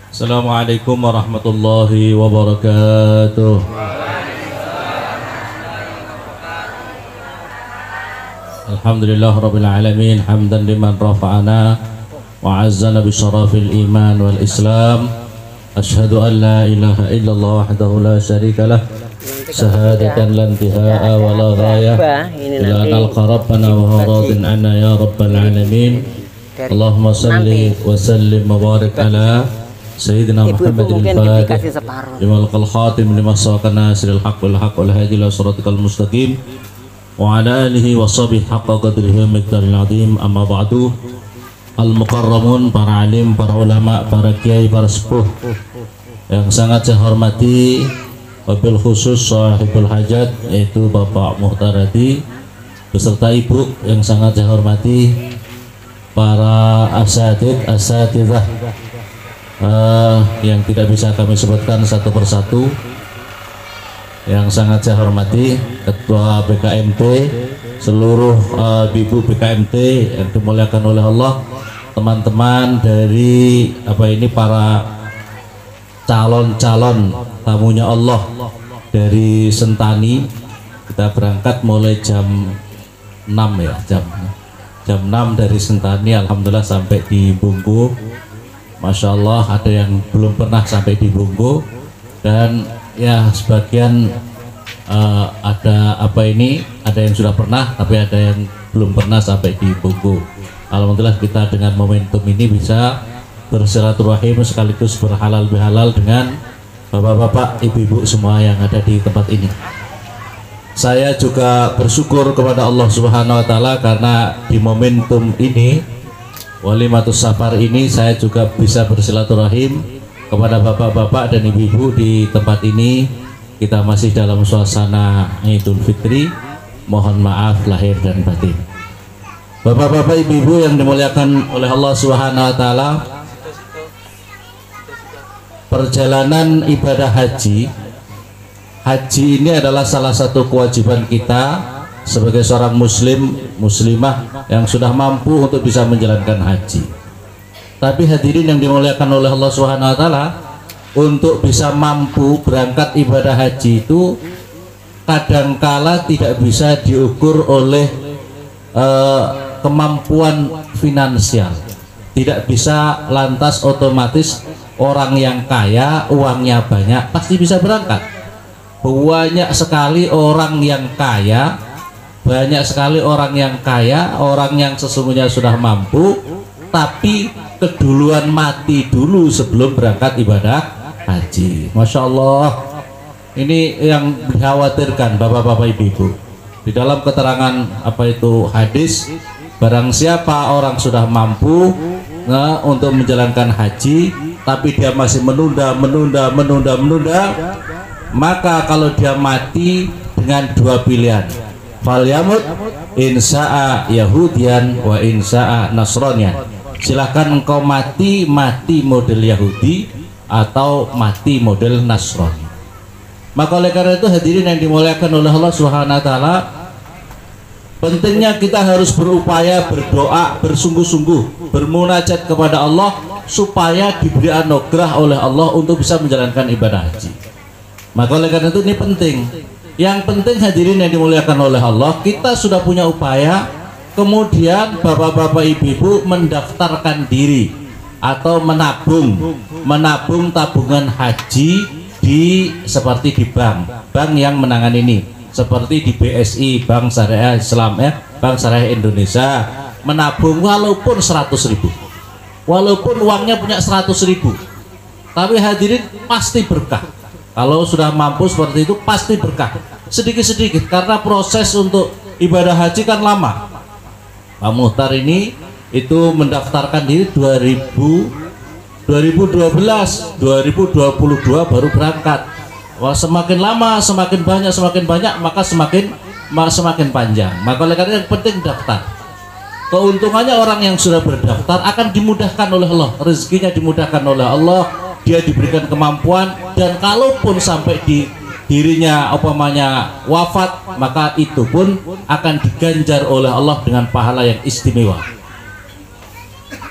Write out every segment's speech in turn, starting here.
Assalamualaikum warahmatullahi wabarakatuh. Alhamdulillah rabbil alamin, hamdan liman rafa'ana wa azzana bi syarafil iman wal islam. Asyhadu an la ilaha illallah wahdahu la syarika lah, syahadatan la intihaa wa la ghayah ila nalqa rabbana wa radin anna ya rabbal alamin. Allahumma salli wa sallim wa barik ala Sayyidina Muhammadil Fatih limal qal khatim lima sawakana siril haq wal haq wal hadi ila siratikal mustaqim wa ala alihi wa sahbihi haqqa qadrihi wa miqdaril azim. Amma ba'du. Al-mukarramun, para alim, para ulama, para kiai, para sepuh yang sangat saya hormati, wabil khusus sahibul hajat yaitu Bapak Muhtaradi beserta Ibu yang sangat saya hormati, para asatidzah yang tidak bisa kami sebutkan satu persatu, yang sangat saya hormati Ketua BKMT, seluruh ibu BKMT yang dimuliakan oleh Allah, teman-teman dari para calon-calon tamunya Allah dari Sentani. Kita berangkat mulai jam 6 ya, jam 6 dari Sentani, alhamdulillah sampai di Bungku. Masya Allah, ada yang belum pernah sampai di Bungku, dan ya sebagian ada yang sudah pernah, tapi ada yang belum pernah sampai di Bungku. Alhamdulillah kita dengan momentum ini bisa bersilaturahim sekaligus berhalal bihalal dengan bapak-bapak, ibu-ibu semua yang ada di tempat ini. Saya juga bersyukur kepada Allah Subhanahu wa Ta'ala karena di momentum ini, Walimatus Safar ini, saya juga bisa bersilaturahim kepada bapak-bapak dan ibu-ibu di tempat ini. Kita masih dalam suasana Idul Fitri, mohon maaf lahir dan batin. Bapak-bapak, ibu-ibu yang dimuliakan oleh Allah Subhanahu wa Ta'ala, perjalanan ibadah haji ini adalah salah satu kewajiban kita sebagai seorang muslim, muslimah yang sudah mampu untuk bisa menjalankan haji. Tapi hadirin yang dimuliakan oleh Allah Subhanahu wa Ta'ala, untuk bisa mampu berangkat ibadah haji itu kadangkala tidak bisa diukur oleh kemampuan finansial. Tidak bisa lantas otomatis orang yang kaya, uangnya banyak, pasti bisa berangkat. Banyak sekali orang yang kaya, orang yang sesungguhnya sudah mampu, tapi keduluan mati dulu sebelum berangkat ibadah haji. Masya Allah, ini yang dikhawatirkan bapak-bapak, ibu-ibu. Di dalam keterangan hadis, barang siapa orang sudah mampu untuk menjalankan haji, tapi dia masih menunda, maka kalau dia mati dengan dua pilihan, falyamut insa'a yahudian wa insa'a nasronian. Silahkan engkau mati model Yahudi atau mati model Nasrani. Maka oleh karena itu hadirin yang dimuliakan oleh Allah Subhanahu wa Ta'ala, pentingnya kita harus berupaya, berdoa, bersungguh-sungguh, bermunajat kepada Allah supaya diberi anugerah oleh Allah untuk bisa menjalankan ibadah haji. Maka oleh karena itu ini penting. Yang penting hadirin yang dimuliakan oleh Allah, kita sudah punya upaya, kemudian bapak-bapak, ibu-ibu mendaftarkan diri atau menabung tabungan haji seperti di bank yang menangani ini, seperti di BSI, Bank Syariah Islam Bank Syariah Indonesia, menabung walaupun 100.000, walaupun uangnya punya 100.000, tapi hadirin pasti berkah. Kalau sudah mampu seperti itu pasti berkah, sedikit-sedikit, karena proses untuk ibadah haji kan lama. Pak Muhtar ini itu mendaftarkan diri 2012, 2022 baru berangkat. Wah, semakin lama semakin banyak maka semakin panjang. Maka oleh karena yang penting daftar. Keuntungannya orang yang sudah berdaftar akan dimudahkan oleh Allah, rezekinya dimudahkan oleh Allah, dia diberikan kemampuan, dan kalaupun sampai di dirinya wafat, maka itu pun akan diganjar oleh Allah dengan pahala yang istimewa.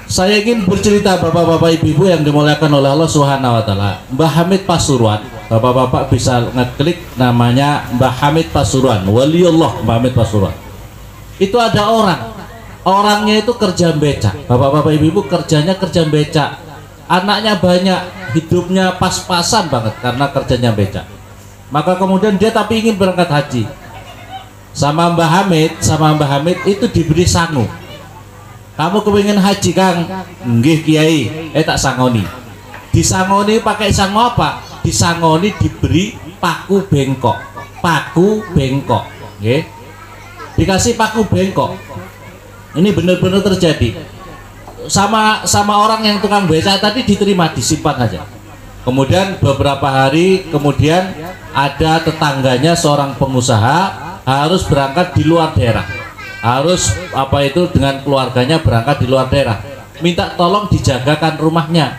Saya ingin bercerita bapak-bapak ibu-ibu yang dimuliakan oleh Allah Subhanahu wa taala. Mbah Hamid Pasuruan, bapak-bapak bisa ngeklik namanya Mbah Hamid Pasuruan, waliullah Mbah Hamid Pasuruan. Itu ada orangnya itu kerja becak. Bapak-bapak ibu-ibu kerjanya kerja becak. Anaknya banyak, hidupnya pas-pasan banget karena kerjanya becak. Maka kemudian dia tapi ingin berangkat haji. Sama Mbah Hamid itu diberi sangu. Kamu kepingin haji Kang? Nggih Kiai, tak sangoni. Disangoni pakai sangu apa? Disangoni diberi paku bengkok. Paku bengkok, nggih. Dikasih paku bengkok. Ini benar-benar terjadi. Sama orang yang tukang beca tadi diterima, disimpan aja. Kemudian beberapa hari kemudian ada tetangganya seorang pengusaha harus berangkat di luar daerah. Harus dengan keluarganya berangkat di luar daerah, minta tolong dijagakan rumahnya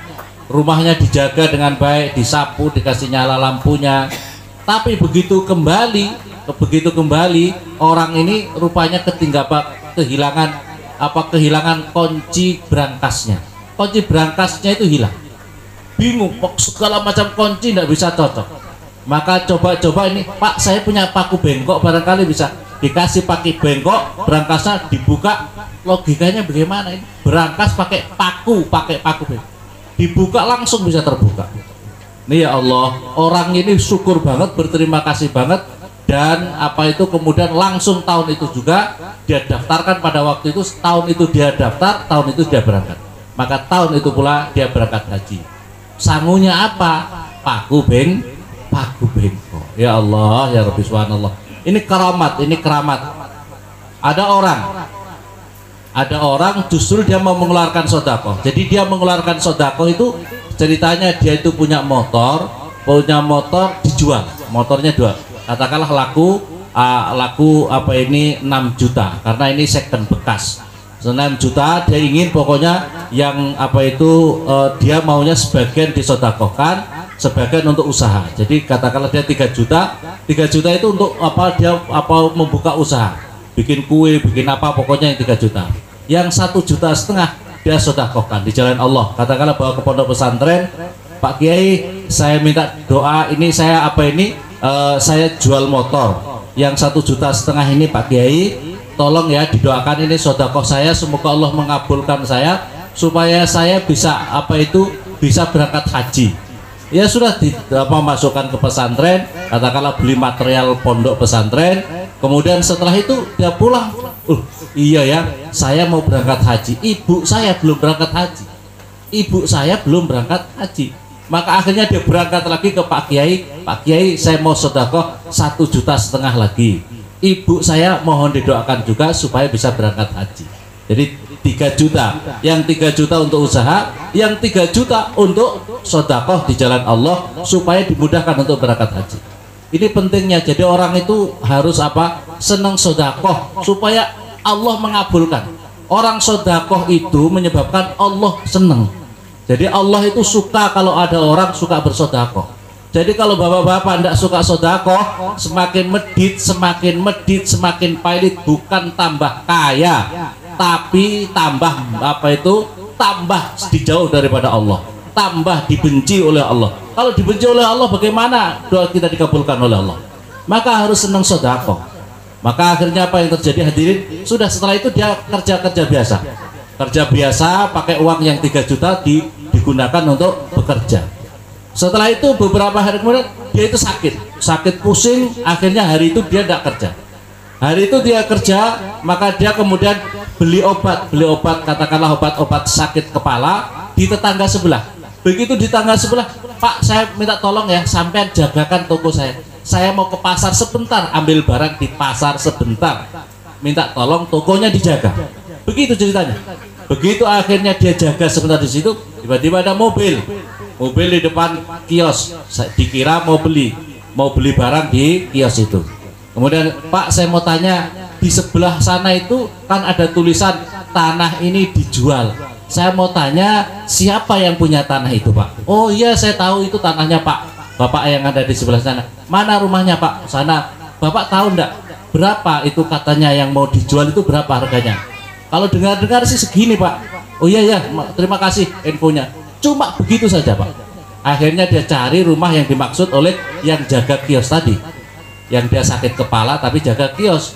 dijaga dengan baik, disapu, dikasih nyala lampunya. Tapi begitu kembali orang ini rupanya kehilangan kunci berangkasnya itu hilang. Bingung, segala macam kunci tidak bisa cocok. Maka coba ini Pak, saya punya paku bengkok, barangkali bisa. Dikasih pakai bengkok, berangkasnya dibuka. Logikanya bagaimana ini? Berangkas pakai paku bengkok, dibuka langsung bisa terbuka. Nih ya Allah, orang ini syukur banget, berterima kasih banget. Dan kemudian langsung tahun itu juga dia daftarkan pada waktu itu. Tahun itu dia daftar, tahun itu dia berangkat. Maka tahun itu pula dia berangkat haji. Sangunya apa? Paku bengkok. Ya Allah, ya Rabbi subhanallah. Ini keramat. Ada orang justru dia mau mengeluarkan sedekah. Jadi dia mengeluarkan sedekah itu ceritanya dia itu punya motor dijual. Motornya dua. Katakanlah laku 6 juta karena ini second bekas. 6 juta dia ingin pokoknya yang dia maunya sebagian disedekahkan, sebagian untuk usaha. Jadi katakanlah dia 3 juta itu untuk dia membuka usaha, bikin kue, bikin apa, pokoknya yang 3 juta. Yang 1,5 juta dia sedekahkan di jalan Allah. Katakanlah bawa ke pondok pesantren, Pak Kiai saya minta doa, ini saya saya jual motor yang 1,5 juta ini Pak Kiai, tolong ya didoakan ini sedekah saya, semoga Allah mengabulkan saya supaya saya bisa bisa berangkat haji. Ya sudah masukkan ke pesantren, katakanlah beli material pondok pesantren. Kemudian setelah itu dia pulang. Iya ya, saya mau berangkat haji. Ibu saya belum berangkat haji. Maka akhirnya dia berangkat lagi ke Pak Kiai, saya mau sedekah 1,5 juta lagi. Ibu saya mohon didoakan juga supaya bisa berangkat haji. Jadi 3 juta, yang 3 juta untuk usaha, yang 3 juta untuk sedekah di jalan Allah supaya dimudahkan untuk berangkat haji. Ini pentingnya. Jadi orang itu harus senang sedekah supaya Allah mengabulkan. Orang sedekah itu menyebabkan Allah senang. Jadi Allah itu suka kalau ada orang suka bersedekah. Jadi kalau bapak-bapak tidak suka sedekah, semakin medit, semakin pailit, bukan tambah kaya, tapi tambah tambah dijauh daripada Allah, tambah dibenci oleh Allah. Kalau dibenci oleh Allah, bagaimana doa kita dikabulkan oleh Allah? Maka harus senang sedekah. Maka akhirnya apa yang terjadi hadirin? Sudah setelah itu dia kerja biasa pakai uang yang 3 juta digunakan untuk bekerja. Setelah itu beberapa hari kemudian dia itu sakit pusing, akhirnya hari itu dia tidak kerja. Hari itu dia kerja, maka dia kemudian beli obat, katakanlah obat sakit kepala di tetangga sebelah. Begitu di tetangga sebelah, Pak saya minta tolong ya, sampean jagakan toko saya mau ke pasar sebentar, ambil barang di pasar sebentar, minta tolong tokonya dijaga. Begitu ceritanya. Begitu akhirnya dia jaga sebentar di situ, tiba-tiba ada mobil di depan kios. Dikira mau beli barang di kios itu. Kemudian Pak saya mau tanya, di sebelah sana itu kan ada tulisan tanah ini dijual. Saya mau tanya siapa yang punya tanah itu Pak? Oh iya saya tahu itu tanahnya Pak. Bapak yang ada di sebelah sana. Mana rumahnya Pak? Sana. Bapak tahu enggak berapa itu katanya yang mau dijual itu berapa harganya? Kalau dengar-dengar sih segini Pak. Oh iya ya, terima kasih infonya. Cuma begitu saja Pak. Akhirnya dia cari rumah yang dimaksud oleh yang jaga kios tadi, yang dia sakit kepala tapi jaga kios.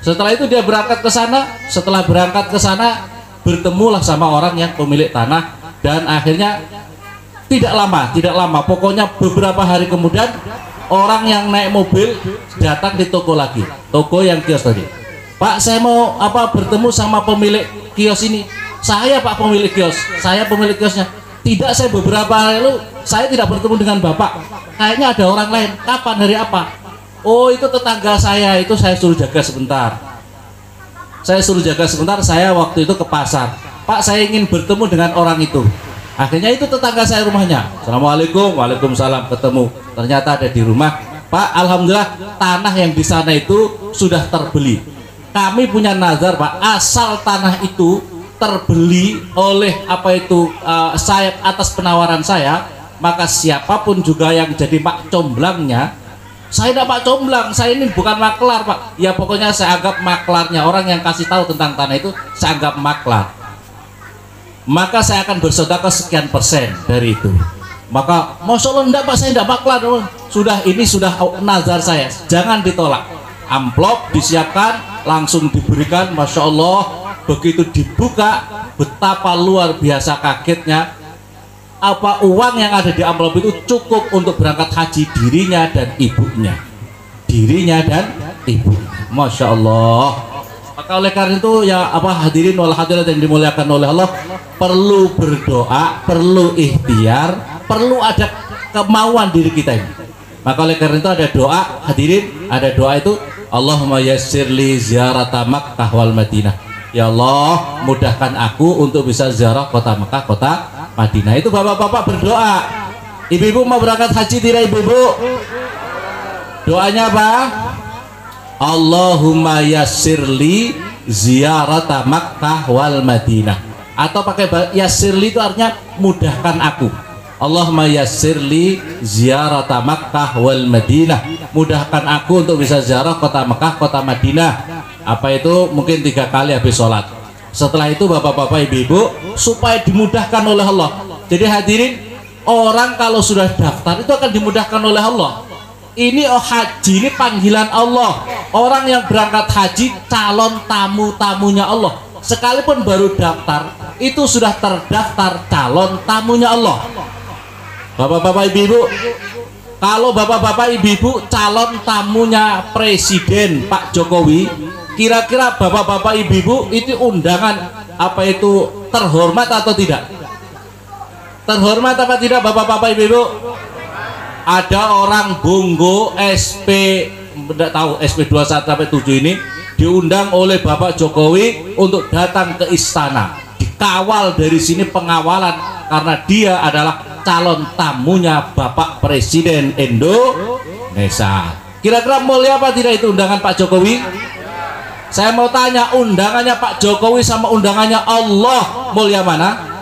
Setelah itu dia berangkat ke sana. Setelah berangkat ke sana, bertemulah sama orang yang pemilik tanah, dan akhirnya tidak lama, pokoknya beberapa hari kemudian orang yang naik mobil datang di toko lagi, toko yang kios tadi. Pak, saya mau bertemu sama pemilik kios ini. Saya Pak pemilik kios, saya pemilik kiosnya. Tidak, saya beberapa hari lalu saya tidak bertemu dengan Bapak. Kayaknya ada orang lain. Kapan, hari apa? Oh, itu tetangga saya, itu saya suruh jaga sebentar. Saya waktu itu ke pasar. Pak, saya ingin bertemu dengan orang itu. Akhirnya itu tetangga saya rumahnya. Assalamualaikum, waalaikumsalam, ketemu. Ternyata ada di rumah. Pak, alhamdulillah tanah yang di sana itu sudah terbeli. Kami punya nazar Pak, asal tanah itu terbeli oleh saya atas penawaran saya, maka siapapun juga yang jadi pak comblangnya, saya tidak pak comblang, saya ini bukan maklar Pak. Ya pokoknya saya anggap maklarnya, orang yang kasih tahu tentang tanah itu saya anggap maklar. Maka saya akan bersedekah sekian persen dari itu. Maka masya Allah enggak Pak, saya tidak maklar. Sudah, ini sudah nazar saya, jangan ditolak. Amplop disiapkan, langsung diberikan. Masya Allah, begitu dibuka, betapa luar biasa kagetnya. Uang yang ada di amplop itu cukup untuk berangkat haji dirinya dan ibunya. Masya Allah. Maka oleh karena itu ya hadirin wal hadirat yang dimuliakan oleh Allah, perlu berdoa, perlu ikhtiar, perlu ada kemauan diri kita ini. Maka oleh karena itu ada doa, hadirin, ada doa itu, Allahumma yassirli ziarata Makkah wal Madinah. Ya Allah, mudahkan aku untuk bisa ziarah kota Mekah, kota Madinah. Itu bapak-bapak berdoa. Ibu-ibu mau berangkat haji tidak ibu-ibu? Doanya apa? Allahumma yassirli ziarata Makkah wal Madinah. Atau pakai yassirli itu artinya mudahkan aku. Allahumma yassirli ziarata Makkah wal Madinah. Mudahkan aku untuk bisa ziarah kota Mekah, kota Madinah. Apa itu? Mungkin 3 kali habis sholat. Setelah itu bapak-bapak ibu-ibu, supaya dimudahkan oleh Allah. Jadi hadirin, orang kalau sudah daftar itu akan dimudahkan oleh Allah. Ini haji, ini panggilan Allah. Orang yang berangkat haji calon tamu-tamunya Allah. Sekalipun baru daftar, itu sudah terdaftar calon tamunya Allah. Bapak-bapak ibu-ibu, kalau bapak-bapak ibu-ibu calon tamunya Presiden Pak Jokowi, kira-kira bapak-bapak ibu-ibu itu undangan terhormat atau tidak? Terhormat apa tidak bapak-bapak ibu-ibu? Ada orang Bongo SP, tidak tahu SP 21 sampai 7 ini diundang oleh Bapak Jokowi untuk datang ke istana, dikawal dari sini pengawalan karena dia adalah calon tamunya Bapak Presiden Indonesia. Kira-kira mulia apa tidak itu undangan Pak Jokowi? Saya mau tanya, undangannya Pak Jokowi sama undangannya Allah mulia mana?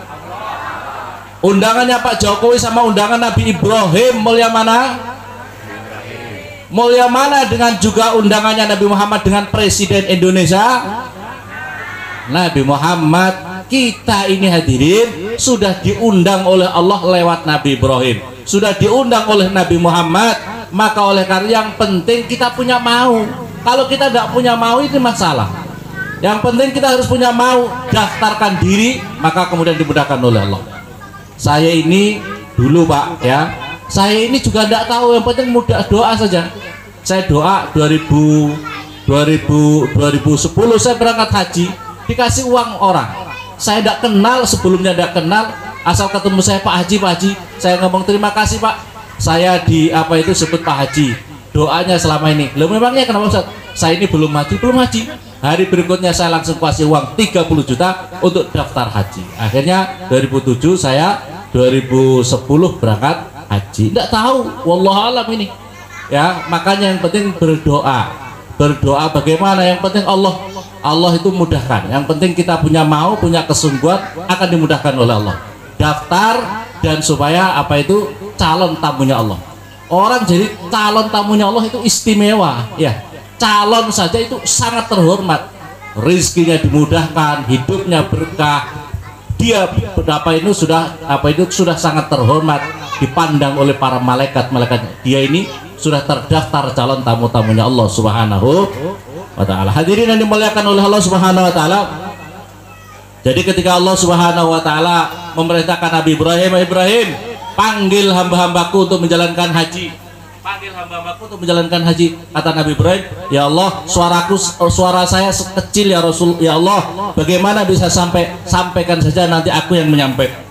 Undangannya Pak Jokowi sama undangan Nabi Ibrahim mulia mana? Mulia mana dengan juga undangannya Nabi Muhammad dengan Presiden Indonesia? Nabi Muhammad. Kita ini hadirin sudah diundang oleh Allah lewat Nabi Ibrahim, sudah diundang oleh Nabi Muhammad. Maka oleh karena yang penting kita punya mau. Kalau kita tidak punya mau itu masalah. Yang penting kita harus punya mau, daftarkan diri, maka kemudian dimudahkan oleh Allah. Saya ini dulu Pak ya, saya ini juga tidak tahu, yang penting mudah doa saja. Saya doa 2010 saya berangkat haji, dikasih uang orang. Saya tidak kenal, sebelumnya tidak kenal, asal ketemu saya Pak Haji, saya ngomong terima kasih Pak, saya sebut Pak Haji. Doanya selama ini, loh memangnya kenapa Ustaz? Saya ini belum haji. Hari berikutnya saya langsung kasih uang 30 juta untuk daftar haji. Akhirnya 2007 saya 2010 berangkat haji. Tidak tahu, wallahualam ini. Ya, makanya yang penting berdoa. Berdoa bagaimana? Yang penting Allah itu mudahkan. Yang penting kita punya mau, punya kesungguhan, akan dimudahkan oleh Allah. Daftar dan supaya calon tamunya Allah. Orang jadi calon tamunya Allah itu istimewa, ya. Calon saja itu sangat terhormat. Rizkinya dimudahkan, hidupnya berkah, dia sudah sangat terhormat, dipandang oleh para malaikat. Dia ini sudah terdaftar calon tamu-tamunya Allah Subhanahu wa taala. Hadirin yang dimuliakan oleh Allah Subhanahu wa taala. Jadi ketika Allah Subhanahu wa taala memerintahkan Nabi Ibrahim, panggil hamba-hambaku untuk menjalankan haji. Panggil hamba-hambaku untuk menjalankan haji. Kata Nabi Ibrahim, ya Allah, suara saya kecil ya Rasul, ya Allah, bagaimana bisa sampaikan saja nanti aku yang menyampaikan.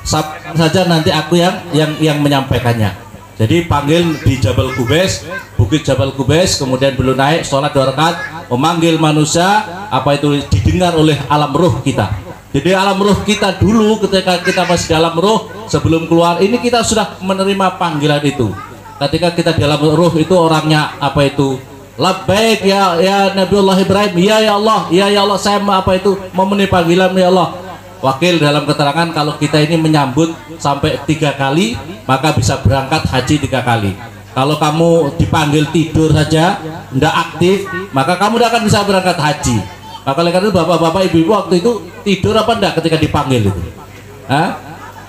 Sampaikan saja nanti aku yang menyampaikannya. Jadi panggil di Jabal Qubais, bukit Jabal Qubais, kemudian belum naik, sholat 2 rakaat, memanggil manusia, apa itu didengar oleh alam ruh kita. Jadi alam ruh kita dulu ketika kita masih dalam ruh, sebelum keluar ini kita sudah menerima panggilan itu. Ketika kita di dalam ruh itu orangnya apa itu, labbaik ya Nabiullah Ibrahim, ya Allah, ya Allah, saya memenuhi panggilan ya Allah. Wakil dalam keterangan kalau kita ini menyambut sampai 3 kali maka bisa berangkat haji 3 kali. Kalau kamu dipanggil tidur saja tidak aktif maka kamu tidak akan bisa berangkat haji. Maka oleh karena itu bapak-bapak ibu-ibu waktu itu tidur apa enggak ketika dipanggil itu?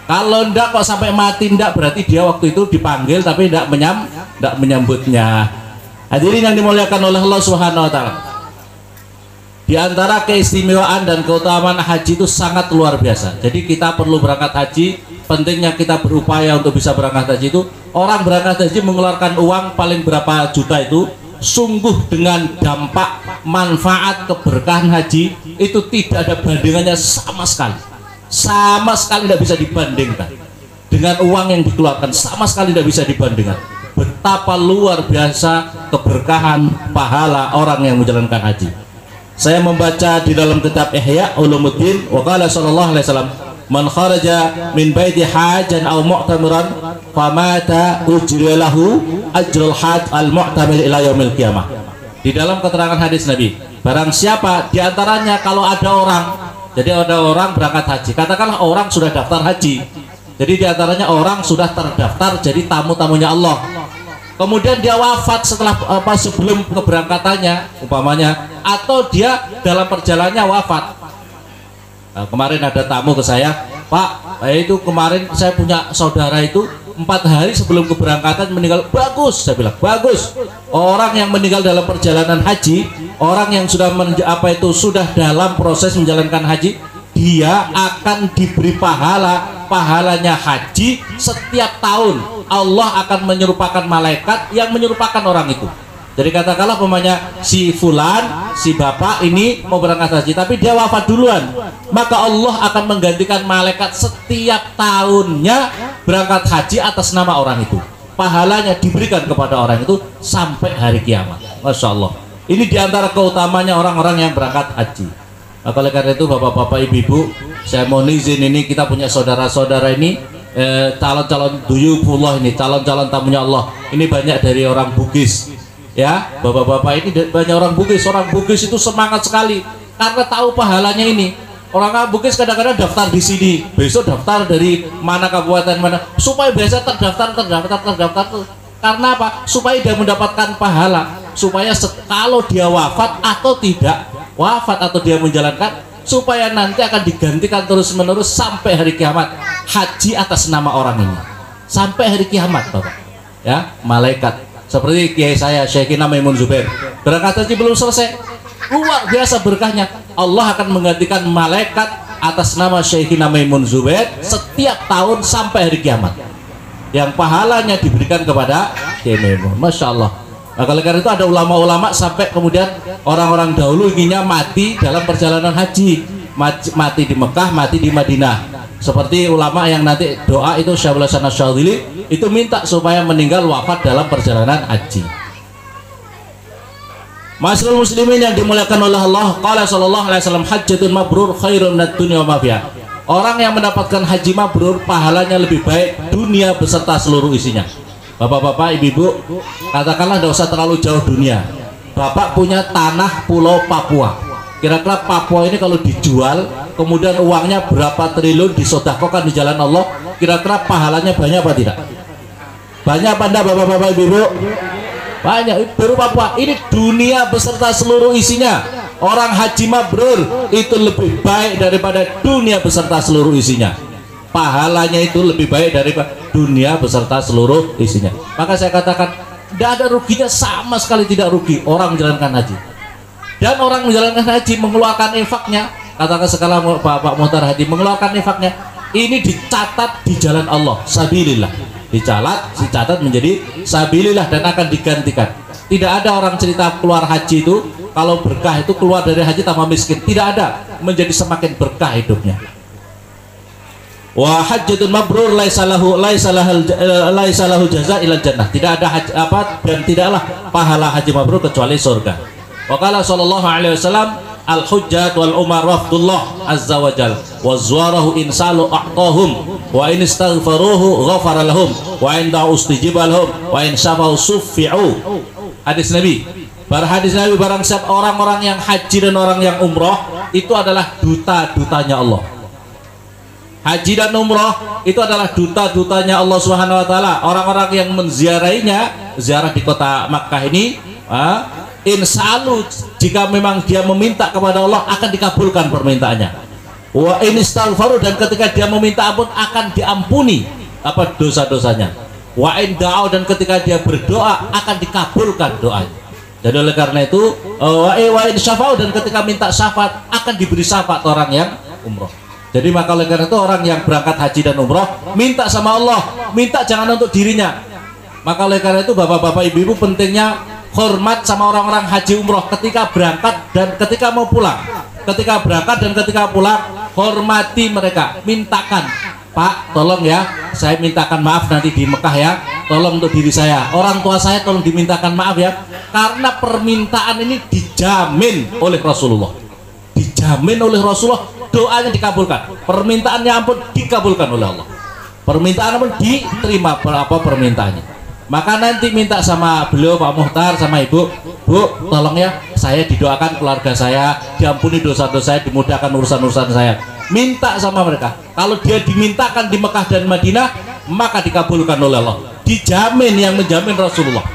Kalau enggak kok sampai mati enggak, berarti dia waktu itu dipanggil tapi enggak menyambutnya. Hadirin yang dimuliakan oleh Allah Subhanahu wa taala. Di antara keistimewaan dan keutamaan haji itu sangat luar biasa. Jadi kita perlu berangkat haji, pentingnya kita berupaya untuk bisa berangkat haji itu. Orang berangkat haji mengeluarkan uang paling berapa juta itu, sungguh dengan dampak, manfaat, keberkahan haji itu tidak ada bandingannya sama sekali. Sama sekali tidak bisa dibandingkan dengan uang yang dikeluarkan, sama sekali tidak bisa dibandingkan. Betapa luar biasa keberkahan pahala orang yang menjalankan haji. Saya membaca di dalam kitab Ihya Ulumuddin, wa qala sallallahu alaihi wasallam, man kharaja min baiti hajan aw mu'tamiran famata ujriya lahu ajrul hajj al mu'tamir ila yaumil qiyamah. Di dalam keterangan hadis Nabi, barang siapa di antaranya kalau ada orang, jadi ada orang berangkat haji, katakanlah orang sudah daftar haji, jadi di antaranya orang sudah terdaftar jadi tamu-tamunya Allah, kemudian dia wafat setelah sebelum keberangkatannya umpamanya, atau dia dalam perjalanannya wafat. Nah, kemarin ada tamu ke saya, Pak, itu kemarin saya punya saudara itu 4 hari sebelum keberangkatan meninggal. Bagus, saya bilang bagus. Orang yang meninggal dalam perjalanan haji, orang yang sudah sudah dalam proses menjalankan haji, dia akan diberi pahalanya haji setiap tahun. Allah akan menyerupakan malaikat yang menyerupakan orang itu. Jadi katakanlah pemanya si fulan, si bapak ini mau berangkat haji tapi dia wafat duluan, maka Allah akan menggantikan malaikat setiap tahunnya berangkat haji atas nama orang itu. Pahalanya diberikan kepada orang itu sampai hari kiamat. Masya Allah. Ini diantara keutamanya orang-orang yang berangkat haji. Maka oleh karena itu bapak-bapak ibu-ibu, saya mau izin ini kita punya saudara-saudara ini calon-calon duyufullah ini, calon-calon tamunya Allah. Ini banyak dari orang Bugis. Ya, bapak-bapak ini banyak orang Bugis. Orang Bugis itu semangat sekali karena tahu pahalanya ini. Orang Bugis kadang-kadang daftar di sini, besok daftar dari mana kabupaten mana, supaya biasa terdaftar tuh. Karena apa? Supaya dia mendapatkan pahala. Supaya kalau dia wafat atau tidak wafat atau dia menjalankan, supaya nanti akan digantikan terus-menerus sampai hari kiamat haji atas nama orang ini. Sampai hari kiamat, Bapak. Ya, malaikat. Seperti kiai saya Syekhina Maimun Zubair, berangkat haji belum selesai, luar biasa berkahnya. Allah akan menggantikan malaikat atas nama Syekhina Maimun Zubair setiap tahun sampai hari kiamat, yang pahalanya diberikan kepada Kiai Maimun. Masya Allah. Nah, oleh karena itu ada ulama-ulama sampai kemudian orang-orang dahulu inginnya mati dalam perjalanan haji, mati di Mekah, mati di Madinah. Seperti ulama yang nanti doa itu Syaikhul Hasan Asy-Syadzili itu minta supaya meninggal wafat dalam perjalanan haji. Masyaallah muslimin yang dimuliakan oleh Allah, qala sallallahu alaihi wasallam, hajjatun mabrur khairun minad dunya wa ma fiha. Orang yang mendapatkan haji mabrur pahalanya lebih baik dunia beserta seluruh isinya. Bapak-bapak, ibu-ibu, katakanlah tidak usah terlalu jauh dunia. Bapak punya tanah pulau Papua. Kira-kira Papua ini kalau dijual, kemudian uangnya berapa triliun disedekahkan di jalan Allah, kira-kira pahalanya banyak apa tidak? Banyak apa enggak, bapak-bapak, ibu-ibu? Banyak. Baru Papua ini dunia beserta seluruh isinya. orang haji mabrur itu lebih baik daripada dunia beserta seluruh isinya. Pahalanya itu lebih baik daripada dunia beserta seluruh isinya. Maka saya katakan tidak ada ruginya, sama sekali tidak rugi orang menjalankan haji. Dan orang menjalankan haji mengeluarkan infaknya, katakan sekarang Pak Muhtar Haji mengeluarkan infaknya, ini dicatat di jalan Allah, sabilillah, dicatat menjadi sabilillah dan akan digantikan. Tidak ada orang cerita keluar haji itu kalau berkah itu keluar dari haji tambah miskin, tidak ada, menjadi semakin berkah hidupnya. Wa hajjatun mabrur laisa lahu jaza ila jannah. Tidak ada haji apa dan tidaklah pahala haji mabrur kecuali surga. Wa qala sallallahu alaihi wasallam al hujjat wal umar wafdullah azza wa jal wa zuwarahu insalu a'tahum wa in istaghfaruhu ghafara lahum wa in da'u ustijiba lahum wa in syafa'u suffi'u. Hadis Nabi. Hadis Nabi, barang siapa orang-orang yang haji dan orang yang umroh itu adalah duta-dutanya Allah. Haji dan umroh itu adalah duta-dutanya Allah Subhanahu wa taala. Orang-orang yang menziarahinya, ziarah di kota Makkah ini, insyaallah jika memang dia meminta kepada Allah akan dikabulkan permintaannya. Wa in istaghfaru, dan ketika dia meminta ampun akan diampuni apa dosa-dosanya. Wa in da'u, dan ketika dia berdoa akan dikabulkan doanya. Jadi oleh karena itu wa in syafa'u, dan ketika minta syafaat akan diberi syafaat orang yang umroh. Jadi maka oleh karena itu orang yang berangkat haji dan umroh minta sama Allah, minta jangan untuk dirinya. Maka oleh karena itu bapak-bapak ibu-ibu pentingnya hormat sama orang-orang haji umroh ketika berangkat dan ketika mau pulang. Ketika berangkat dan ketika pulang hormati mereka, mintakan, Pak tolong ya, saya mintakan maaf nanti di Mekah ya, tolong untuk diri saya, orang tua saya tolong dimintakan maaf ya, karena permintaan ini dijamin oleh Rasulullah, dijamin oleh Rasulullah. Doanya dikabulkan, permintaannya ampun dikabulkan oleh Allah, permintaan ampun diterima apa permintaannya. Maka nanti minta sama beliau Pak Muhtar sama ibu, Bu tolong ya saya didoakan keluarga saya, diampuni dosa-dosa saya, dimudahkan urusan-urusan saya. Minta sama mereka. Kalau dia dimintakan di Mekah dan Madinah maka dikabulkan oleh Allah, dijamin, yang menjamin Rasulullah.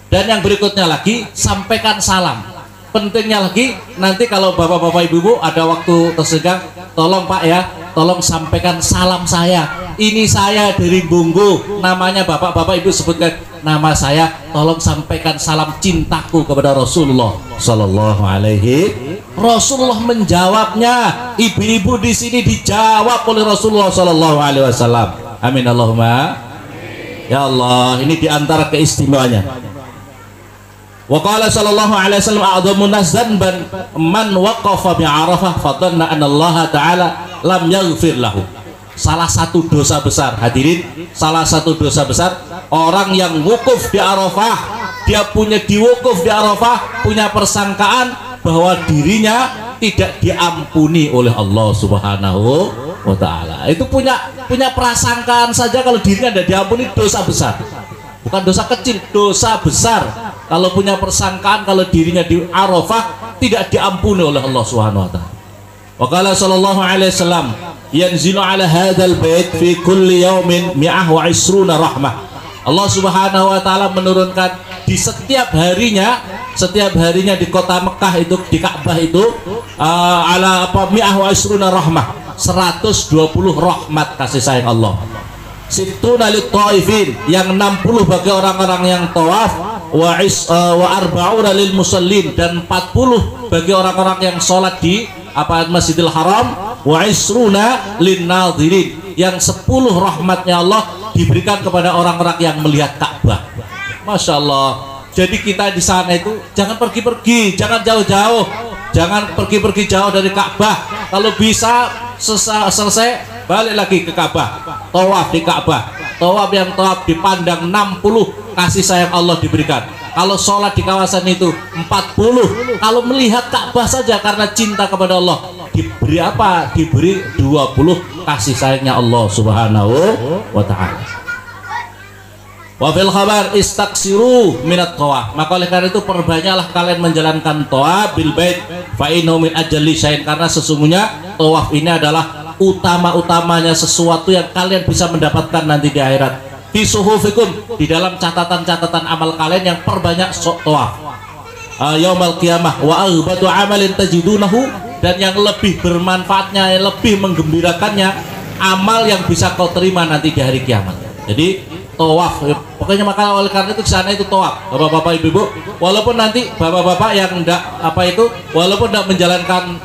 Dan yang berikutnya lagi, sampaikan salam. Pentingnya lagi, nanti kalau bapak-bapak ibu-ibu ada waktu tersenggang, tolong Pak ya, tolong sampaikan salam saya. Ini saya dari Bunggu, namanya bapak-bapak ibu sebutkan nama saya, tolong sampaikan salam cintaku kepada Rasulullah Sallallahu Alaihi. Rasulullah menjawabnya, ibu-ibu di sini dijawab oleh Rasulullah Sallallahu Alaihi Wasallam. Amin Allahumma. Ya Allah, ini diantara keistimewaannya. Wa qala sallallahu alaihi wasallam a'dhamun nas dzanban man waqafa bi Arafah fa dhanna anna Allah taala lam yaghfir lahu. Salah satu dosa besar, hadirin, salah satu dosa besar orang yang wukuf di Arafah, dia punya diwukuf di Arafah, punya persangkaan bahwa dirinya tidak diampuni oleh Allah Subhanahu wa taala. Itu punya prasangkaan saja kalau dirinya tidak diampuni, dosa besar. Bukan dosa kecil, dosa besar. Kalau punya persangkaan kalau dirinya di Arafah tidak diampuni oleh Allah Subhanahu wa taala. Wa qala sallallahu alaihi wasallam, yanzilu ala hadzal bait fi kulli yaumin 120 rahmah. Allah Subhanahu wa taala menurunkan di setiap harinya di kota Mekah itu, di Ka'bah itu ala apa 120 rahmah, 120 rahmat kasih sayang Allah. Sittuna lit taifin, yang 60 bagi orang-orang yang tawaf, wa arba'una lil musallin, dan 40 bagi orang-orang yang sholat di Masjidil Haram, wa isruna lin nadhirin, yang 10 rahmatnya Allah diberikan kepada orang-orang yang melihat Ka'bah. Masya Allah. Jadi kita di sana itu jangan pergi-pergi, jangan jauh-jauh, jangan pergi-pergi jauh dari Ka'bah. Kalau bisa selesai balik lagi ke Ka'bah, tawaf di Ka'bah, tawaf yang tawaf dipandang 60 kasih sayang Allah diberikan. Kalau sholat di kawasan itu 40, kalau melihat Ka'bah saja karena cinta kepada Allah diberi apa? Diberi 20 kasih sayangnya Allah Subhanahu wa ta'ala. Wa fil khabar istaksiru minat tawaf. Maka oleh karena itu perbanyaklah kalian menjalankan tawaf bil bait fa innahu min ajalli syai'in, karena sesungguhnya tawaf ini adalah utama-utamanya sesuatu yang kalian bisa mendapatkan nanti di akhirat. Fi suhufikum, di dalam catatan-catatan amal kalian yang perbanyak tawaf. yaumil qiyamah wa aghbatu amalin tajidunahu, dan yang lebih bermanfaatnya, yang lebih menggembirakannya amal yang bisa kau terima nanti di hari kiamat. Jadi tawaf, pokoknya maka oleh karena itu di sana itu tawaf, bapak-bapak ibu-ibu, walaupun nanti bapak-bapak yang enggak walaupun enggak menjalankan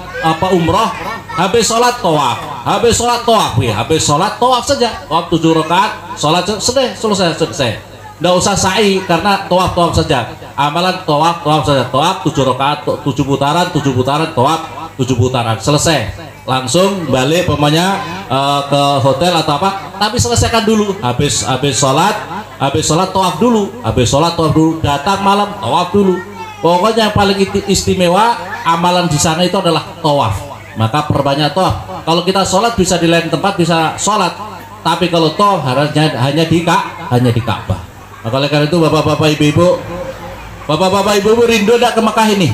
umroh, habis sholat tawaf, habis sholat tawaf, ya habis sholat tawaf saja, tawaf 7 rakaat, sholat selesai. Nggak usah sa'i karena tawaf saja. Amalan tawaf saja. Tawaf 7 rakaat, 7 putaran, tawaf 7 putaran. Selesai. Langsung balik pokoknya ke hotel atau apa. Tapi selesaikan dulu. Habis sholat tawaf dulu. Habis sholat tawaf dulu. Datang malam tawaf dulu. Pokoknya yang paling istimewa amalan di sana itu adalah tawaf. Maka perbanyak tawaf. Kalau kita sholat bisa di lain tempat bisa sholat. Tapi kalau tawaf hanya di Ka'bah. Maka oleh karena itu bapak-bapak ibu-ibu rindu tidak ke Mekah ini?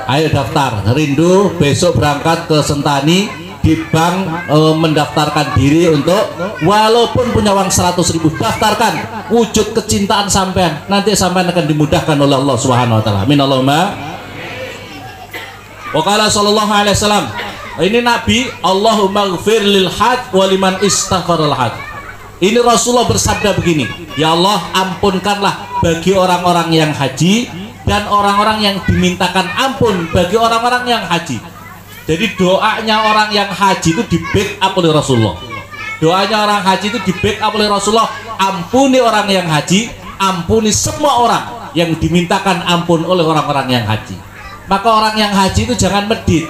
Ayo daftar, rindu besok berangkat ke Sentani di bank, mendaftarkan diri untuk walaupun punya uang 100.000, daftarkan, wujud kecintaan sampean, nanti sampean akan dimudahkan oleh Allah Subhanahu wa taala. Amin Allahumma. Wa qala sallallahu alaihi wasallam, ini Nabi, Allahumma ighfir lil hajj wa liman istaghfarul hajj. Ini Rasulullah bersabda begini, ya Allah ampunkanlah bagi orang-orang yang haji dan orang-orang yang dimintakan ampun bagi orang-orang yang haji. Jadi doanya orang yang haji itu di backup oleh Rasulullah. Doanya orang haji itu di backup oleh Rasulullah. Ampuni orang yang haji, ampuni semua orang yang dimintakan ampun oleh orang-orang yang haji. Maka orang yang haji itu jangan medit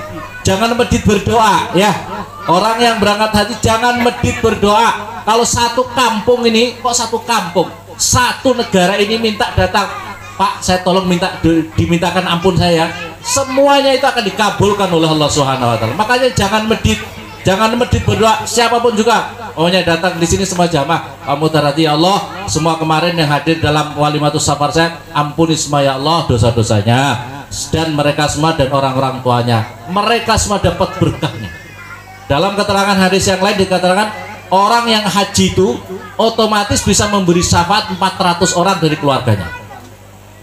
berdoa ya. Orang yang berangkat haji jangan medit berdoa. Kalau satu kampung ini, kok satu kampung, satu negara ini minta datang, Pak saya tolong dimintakan ampun saya, semuanya itu akan dikabulkan oleh Allah Subhanahu wa taala. Makanya jangan medit berdoa siapapun juga. Pokoknya datang di sini semua jamaah, kamu tarati ya Allah, semua kemarin yang hadir dalam walimatus safar saya, ampuni semua ya Allah dosa-dosanya, dan mereka semua dan orang-orang tuanya, mereka semua dapat berkahnya. Dalam keterangan hadis yang lain dikatakan orang yang haji itu otomatis bisa memberi syafaat 400 orang dari keluarganya.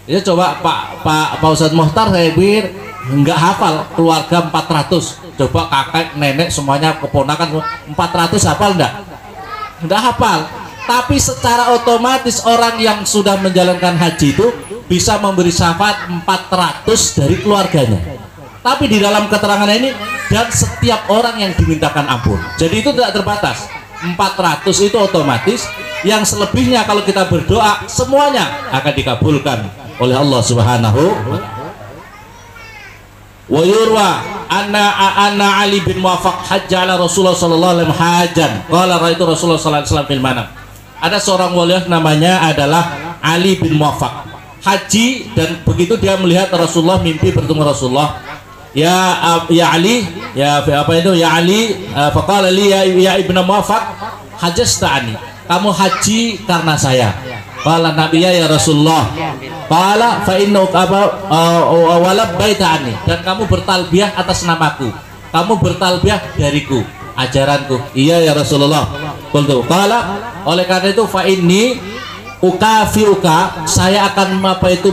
Ya coba Pak Ustadz Mohtar, saya pikir nggak hafal keluarga 400. Coba kakek nenek semuanya keponakan 400 hafal nggak hafal. Tapi secara otomatis orang yang sudah menjalankan haji itu bisa memberi syafaat 400 dari keluarganya. Tapi di dalam keterangan ini, dan setiap orang yang dimintakan ampun. Jadi itu tidak terbatas. 400 itu otomatis, yang selebihnya kalau kita berdoa semuanya akan dikabulkan oleh Allah Subhanahu wa yurwa anna Ali bin Muwaffaq hajja ala Rasulullah sallallahu alaihi wasallam hajan qala raitu Rasulullah sallallahu alaihi wasallam fil manam. Ada seorang wali namanya adalah Ali bin Muwaffaq haji, dan begitu dia melihat Rasulullah, mimpi bertemu Rasulullah. Ya Ali, ya apa itu ya Ali, faqala li ya ibnu Muwaffaq hajjastani, kamu haji karena saya. Qala Nabi ya Rasulullah, qala fa innahu walab baitani, dan kamu bertalbiyah atas namaku, kamu bertalbiyah dariku, ajaranku. Iya ya Rasulullah. Qultu qala, oleh karena itu fa inni ukafiuka, saya akan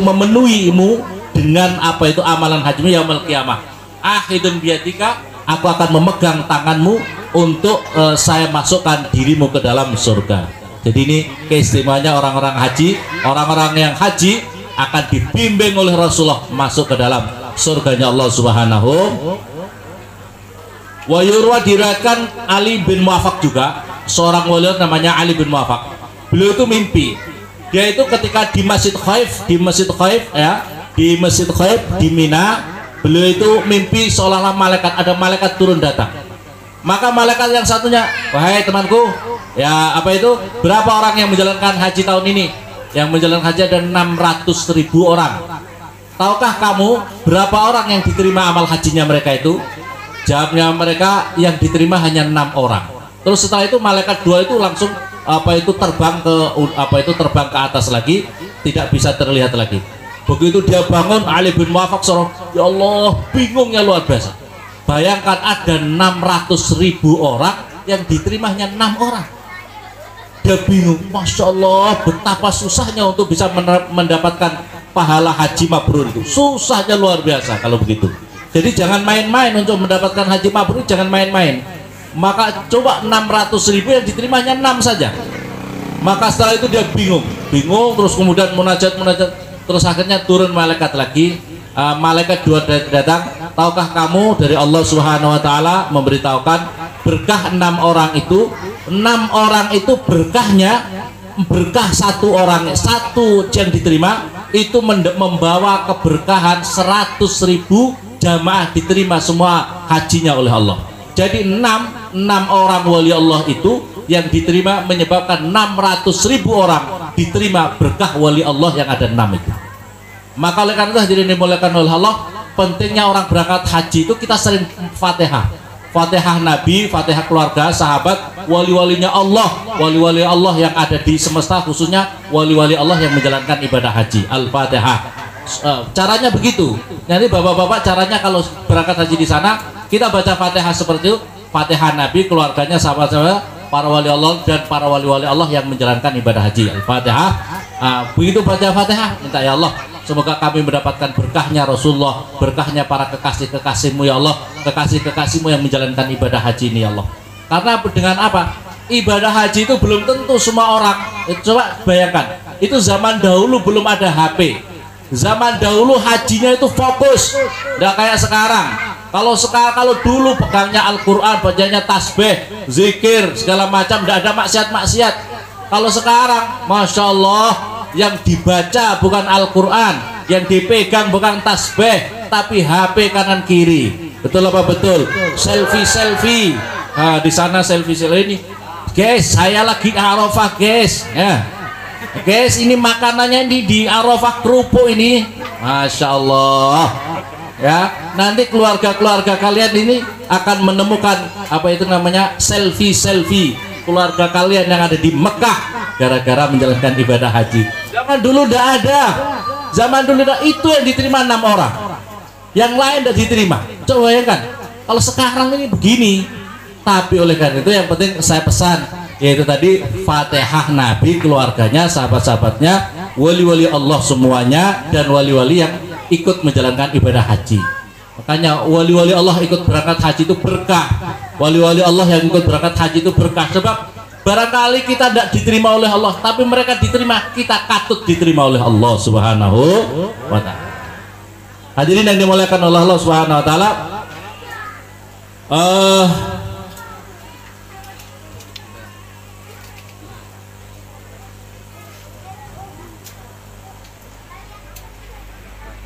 memenuhimu dengan amalan hajimu yaumul qiyamah. Akhidun biadika, aku akan memegang tanganmu untuk saya masukkan dirimu ke dalam surga. Jadi ini keistimewaannya orang-orang haji. Orang-orang yang haji akan dibimbing oleh Rasulullah masuk ke dalam surganya Allah Subhanahu. Wa yurwa diriwayatkan Ali bin Muwaffaq juga, seorang wali namanya Ali bin Muwaffaq. Beliau itu mimpi. Dia itu ketika di Masjid Khaif di Mina, beliau itu mimpi seolah-olah ada malaikat turun datang. Maka malaikat yang satunya, wahai temanku, ya berapa orang yang menjalankan haji tahun ini? Yang menjalankan haji ada 600.000 orang. Tahukah kamu berapa orang yang diterima amal hajinya mereka itu? Jawabnya mereka yang diterima hanya 6 orang. Terus setelah itu malaikat 2 itu langsung terbang ke atas lagi, tidak bisa terlihat lagi. Begitu dia bangun, Ali bin Muwaffaq ya Allah, bingungnya luar biasa. Bayangkan ada 600.000 orang yang diterima hanya 6 orang. Dia bingung, Masya Allah, betapa susahnya untuk bisa mendapatkan pahala haji mabrur itu. Susahnya luar biasa kalau begitu. Jadi jangan main-main untuk mendapatkan haji mabrur, jangan main-main. Maka coba 600.000 yang diterimanya 6 saja. Maka setelah itu dia bingung terus kemudian munajat, terus akhirnya turun malaikat lagi. Malaikat dua datang, tahukah kamu dari Allah Subhanahu wa taala memberitahukan berkah 6 orang itu, 6 orang itu berkah satu orang, satu yang diterima itu membawa keberkahan 100.000 jamaah diterima semua hajinya oleh Allah. Jadi 6 orang wali Allah itu yang diterima menyebabkan 600.000 orang diterima berkah wali Allah yang ada 6 itu. Maka oleh karena itu hadirin dimuliakan oleh Allah, pentingnya orang berangkat haji itu kita sering Fatihah Nabi, Fatihah keluarga, sahabat, wali-walinya Allah, wali-wali Allah yang ada di semesta, khususnya wali-wali Allah yang menjalankan ibadah haji. Al-Fatihah. Caranya begitu. Jadi bapak-bapak caranya kalau berangkat haji di sana, kita baca Fatihah seperti itu, Fatihah Nabi, keluarganya, sahabat-sahabat, para wali Allah dan para wali-wali Allah yang menjalankan ibadah haji. Al-Fatihah. Begitu baca Fatihah, minta ya Allah, semoga kami mendapatkan berkahnya Rasulullah, berkahnya para kekasih-kekasihmu ya Allah, kekasih-kekasihmu yang menjalankan ibadah haji ini ya Allah. Karena dengan apa? Ibadah haji itu belum tentu semua orang. Coba bayangkan, itu zaman dahulu belum ada HP. Zaman dahulu hajinya itu fokus, nggak kayak sekarang. Kalau dulu pegangnya Al-Quran, bacanya tasbih, zikir, segala macam, nggak ada maksiat-maksiat. Kalau sekarang, Masya Allah, yang dibaca bukan Al-Quran, yang dipegang bukan tasbih, tapi HP kanan kiri. Betul apa betul? Selfie. Di sana selfie ini. Guys, saya lagi Arafah, guys. Ya. Guys, ini makanannya di Arafah, kerupuk ini. Masya Allah. Ya, nanti keluarga-keluarga kalian ini akan menemukan apa itu namanya selfie keluarga kalian yang ada di Mekah gara-gara menjalankan ibadah haji. Zaman dulu tidak ada. Zaman dulu itu yang diterima 6 orang. Yang lain tidak diterima. Coba bayangkan. Kalau sekarang ini begini. Tapi oleh karena itu yang penting saya pesan, yaitu tadi Fatihah Nabi, keluarganya, sahabat-sahabatnya, wali-wali Allah semuanya, dan wali-wali yang ikut menjalankan ibadah haji. Makanya wali-wali Allah ikut berangkat haji itu berkah. Wali-wali Allah yang ikut berangkat haji itu berkah. Sebab barangkali kita tidak diterima oleh Allah, tapi mereka diterima, kita katut diterima oleh Allah Subhanahu wa ta'ala. Hadirin yang dimuliakan oleh Allah Subhanahu wa ta'ala,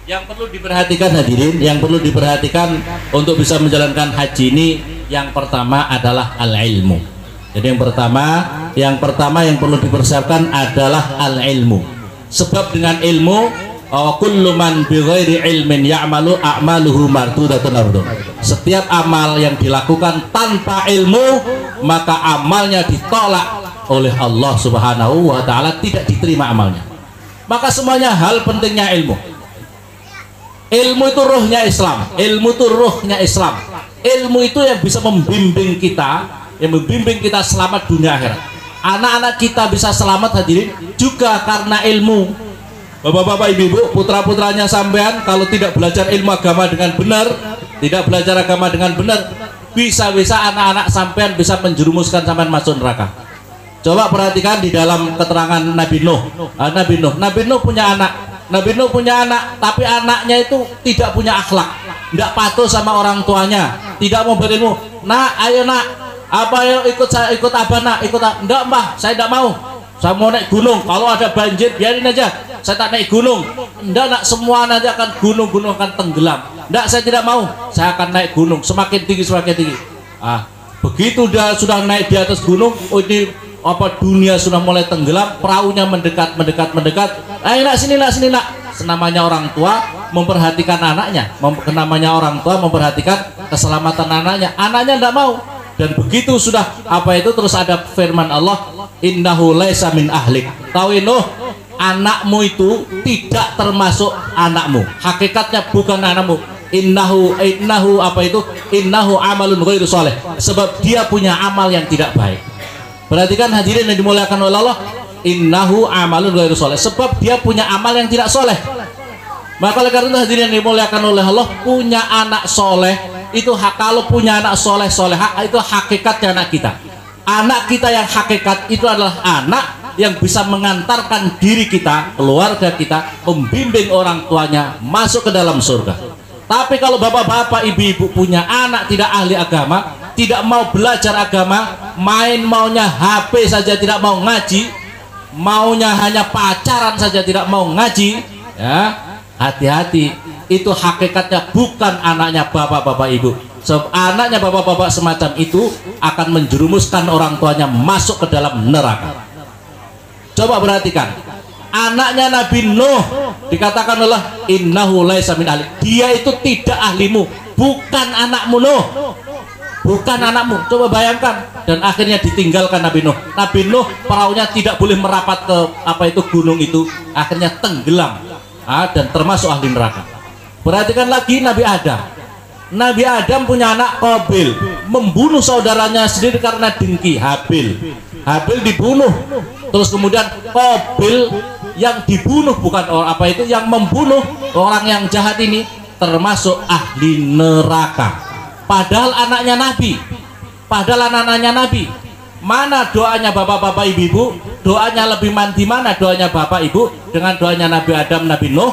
yang perlu diperhatikan hadirin, yang perlu diperhatikan untuk bisa menjalankan haji ini, yang pertama adalah al-ilmu. Jadi yang pertama yang perlu dipersiapkan adalah al-ilmu. Sebab dengan ilmu, kullu man bighairi ilmin ya'malu a'maluhu mardudatun ardun. Setiap amal yang dilakukan tanpa ilmu, maka amalnya ditolak oleh Allah Subhanahu wa ta'ala, tidak diterima amalnya. Maka semuanya hal pentingnya ilmu. Ilmu itu ruhnya Islam. Ilmu itu ruhnya Islam. Ilmu itu yang bisa membimbing kita, yang membimbing kita selamat dunia akhirat. Anak-anak kita bisa selamat hadirin juga karena ilmu. Bapak-bapak, ibu-ibu, putra-putranya sampean kalau tidak belajar ilmu agama dengan benar, tidak belajar agama dengan benar, bisa-bisa anak-anak sampean bisa menjerumuskan sampean masuk neraka. Coba perhatikan di dalam keterangan Nabi Nuh. Nabi Nuh punya anak. Nabi Nuh punya anak, tapi anaknya itu tidak punya akhlak, tidak patuh sama orang tuanya, tidak mau berilmu. Nak, ayo nak, apa ayo ikut abah nak, enggak mbah, saya tidak mau. Saya mau naik gunung, kalau ada banjir biarin aja, saya tak naik gunung. Enggak nak, semua nanti akan gunung akan tenggelam. Enggak, saya tidak mau, saya akan naik gunung, semakin tinggi. Begitu dia sudah naik di atas gunung, ini dunia sudah mulai tenggelam, perahunya mendekat. Ayo nak, sini nak. Namanya orang tua memperhatikan anaknya, namanya orang tua memperhatikan keselamatan anaknya. Anaknya tidak mau. Dan begitu sudah terus ada firman Allah, innahu laisa min ahlik. Tahu Nuh, anakmu itu tidak termasuk anakmu. Hakikatnya bukan anakmu. Innahu amalun ghairu sholih. Sebab dia punya amal yang tidak baik. Perhatikan hadirin yang dimuliakan oleh Allah, innahu amalun ghairu sholih. Sebab dia punya amal yang tidak soleh. Maka oleh karena itu hadirin yang dimuliakan oleh Allah, punya anak soleh itu kalau punya anak soleh soleha itu hakikatnya anak kita. Anak kita yang hakikat itu adalah anak yang bisa mengantarkan diri kita, keluarga kita, membimbing orang tuanya masuk ke dalam surga. Tapi kalau bapak-bapak, ibu-ibu punya anak tidak ahli agama, tidak mau belajar agama, main maunya HP saja, tidak mau ngaji, maunya hanya pacaran saja, tidak mau ngaji, ya hati-hati, itu hakikatnya bukan anaknya bapak-bapak ibu. Sebab anaknya bapak-bapak semacam itu akan menjerumuskan orang tuanya masuk ke dalam neraka. Coba perhatikan, anaknya Nabi Nuh dikatakan Allah innahu laisa min ahli, dia itu tidak ahlimu, bukan anakmu Nuh, bukan anakmu. Coba bayangkan, dan akhirnya ditinggalkan Nabi Nuh. Nabi Nuh perahunya tidak boleh merapat ke gunung itu, akhirnya tenggelam. Dan termasuk ahli neraka. Perhatikan lagi Nabi Adam. Nabi Adam punya anak Qabil, membunuh saudaranya sendiri karena dengki. Habil dibunuh. Terus kemudian Qabil yang dibunuh bukan orang yang membunuh orang yang jahat ini termasuk ahli neraka. Padahal anaknya Nabi. Mana doanya bapak-bapak ibu-ibu? Doanya lebih mandi mana doanya bapak ibu dengan doanya Nabi Adam, Nabi Nuh?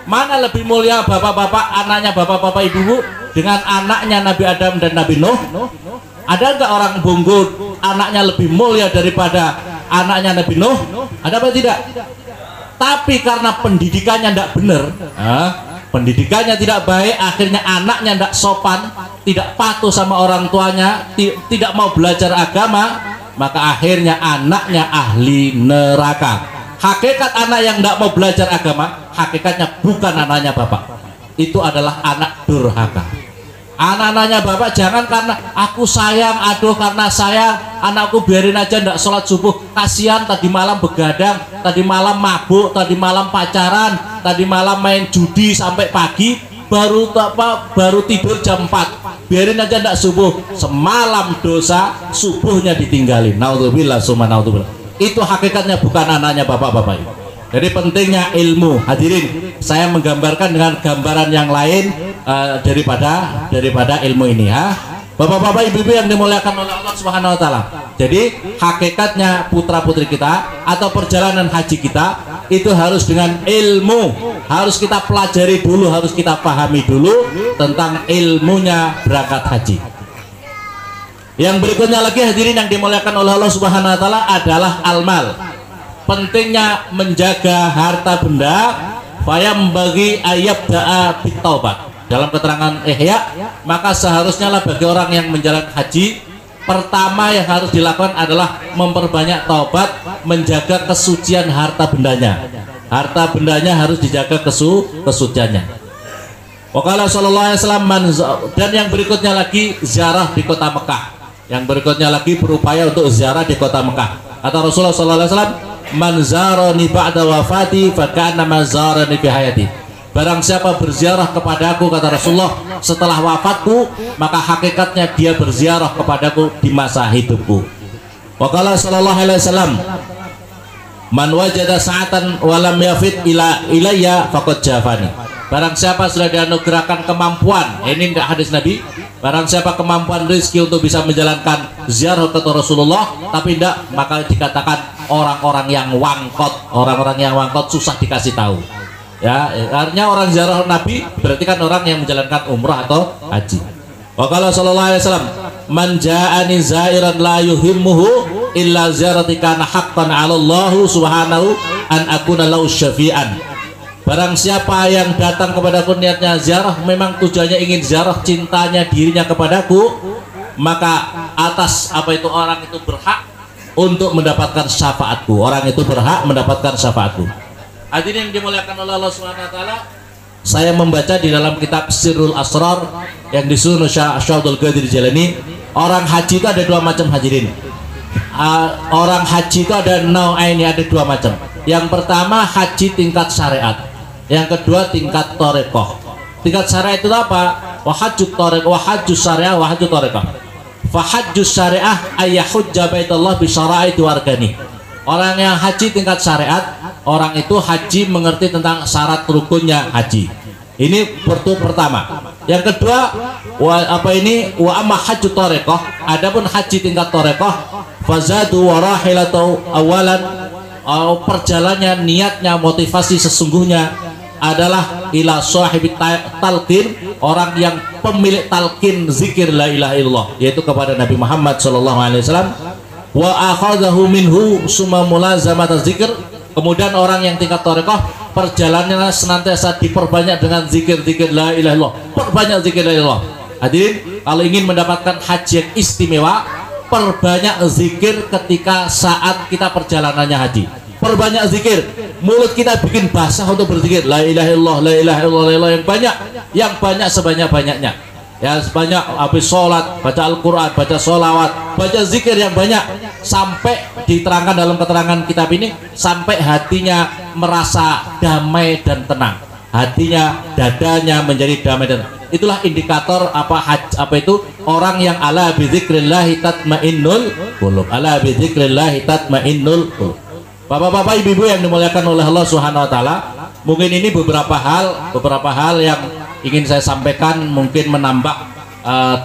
Mana lebih mulia bapak-bapak, anaknya bapak-bapak ibu-ibu dengan anaknya Nabi Adam dan Nabi Nuh? Ada nggak orang Bunggut anaknya lebih mulia daripada anaknya Nabi Nuh? Ada apa tidak? Tapi karena pendidikannya tidak benar, pendidikannya tidak baik, akhirnya anaknya tidak sopan, tidak patuh sama orang tuanya, tidak mau belajar agama, maka akhirnya anaknya ahli neraka. Hakikat anak yang tidak mau belajar agama, hakikatnya bukan anaknya bapak, itu adalah anak durhaka. Anak-anaknya bapak jangan karena aku sayang, karena sayang anakku biarin aja tidak sholat subuh, kasihan tadi malam begadang, tadi malam mabuk, tadi malam pacaran, tadi malam main judi sampai pagi, baru tidur jam 4, biarin aja tidak subuh, semalam dosa, subuhnya ditinggalin. Naudzubillah summa naudzubillah. Itu hakikatnya bukan anaknya bapak-bapak itu. Jadi pentingnya ilmu. Hadirin, saya menggambarkan dengan gambaran yang lain daripada ilmu ini ya. Bapak-bapak ibu-ibu yang dimuliakan oleh Allah Subhanahu wa taala. Jadi hakikatnya putra-putri kita atau perjalanan haji kita itu harus dengan ilmu. Harus kita pelajari dulu, harus kita pahami dulu tentang ilmunya berangkat haji. Yang berikutnya lagi hadirin yang dimuliakan oleh Allah Subhanahu wa taala adalah almal. Pentingnya menjaga harta benda, fayam bagi ayat da'a bitaubat. Dalam keterangan Ihya, maka seharusnya lah bagi orang yang menjalankan haji, pertama yang harus dilakukan adalah memperbanyak taubat, menjaga kesucian harta bendanya. Harta bendanya harus dijaga kesuciannya. Waqala sallallahu alaihi wasallam, dan yang berikutnya lagi ziarah di kota Mekah. Yang berikutnya lagi berupaya untuk ziarah di kota Mekah. Kata Rasulullah sallallahu alaihi wasallam, man zarani ba'da wafati fakana man zarani fi hayati. Barang siapa berziarah kepadaku, kata Rasulullah, setelah wafatku, maka hakikatnya dia berziarah kepadaku di masa hidupku. Waqala sallallahu alaihi wasallam, man wajada sa'atan walam yafid ilayya faqad jafani. Barang siapa sudah dianugerahkan kemampuan, ini tidak hadis Nabi, barang siapa kemampuan rezeki untuk bisa menjalankan ziarah ke Rasulullah tapi tidak, maka dikatakan orang-orang yang wangkot susah dikasih tahu. Ya, artinya orang ziarah Nabi berarti kan orang yang menjalankan umrah atau haji. Waqala sallallahu alaihi wasallam, man ja'ani zairan la yuhimmuhu illa ziyarati kana haqqan 'ala Allah subhanahu an akuna lahu syafi'an. Barang siapa yang datang kepadaku niatnya ziarah, memang tujuannya ingin ziarah, cintanya dirinya kepadaku, maka atas orang itu berhak untuk mendapatkan syafaatku. Orang itu berhak mendapatkan syafaatku. Hadirin yang dimuliakan oleh Allah Subhanahu wa taala, saya membaca di dalam kitab Sirrul Asrar yang disusun Syekh Abdul Qadir Jailani, orang haji itu ada dua macam hadirin. Orang haji itu ada ada dua macam. Yang pertama haji tingkat syariat, yang kedua tingkat torekoh. Tingkat syariah itu apa? Wahajjut torekoh, wahajjus syariah, wahajjut torekoh. Fahajjus syariah ayyahujja baitullah bi syara'iti wargani. Orang yang haji tingkat syariat, orang itu haji mengerti tentang syarat rukunnya haji. Ini pertama. Yang kedua, wa amma hajju thariqah, adapun haji tingkat thariqah, fazadu wa rahilatu awalan, perjalanannya, niatnya, motivasi sesungguhnya adalah ila sahibi talqin, orang yang pemilik talqin zikir la ilaha illallah, yaitu kepada Nabi Muhammad sallallahu alaihi wasallam. Wa akhadahu minhu summa mulazamat zikir, kemudian orang yang tingkat thariqah perjalanannya senantiasa diperbanyak dengan zikir-zikir la ilaha illallah, perbanyak zikir la ilaha illallah. Hadirin, kalau ingin mendapatkan haji yang istimewa, perbanyak zikir ketika saat kita perjalanannya haji. Perbanyak zikir, mulut kita bikin basah untuk berzikir la ilaha illallah, la ilaha illallah, la ilaha, yang banyak sebanyak-banyaknya. Ya, sebanyak habis sholat, baca Al-Quran, baca sholawat, baca zikir yang banyak, sampai diterangkan dalam keterangan kitab ini, sampai hatinya merasa damai dan tenang, hatinya, dadanya menjadi damai dan tenang. Itulah indikator apa itu orang yang ala bidzikrillahi tatmainnul qulub, ala bidzikrillahi tatmainnul qulub. Bapak-bapak, ibu-ibu yang dimuliakan oleh Allah Subhanahu wa taala, mungkin ini beberapa hal yang ingin saya sampaikan, mungkin menambah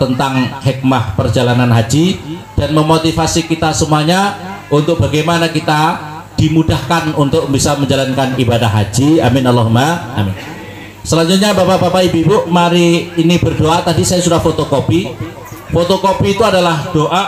tentang hikmah perjalanan haji dan memotivasi kita semuanya untuk bagaimana kita dimudahkan untuk bisa menjalankan ibadah haji. Amin Allahumma amin. Selanjutnya bapak-bapak, ibu-ibu, mari ini berdoa. Tadi saya sudah fotokopi. Fotokopi itu adalah doa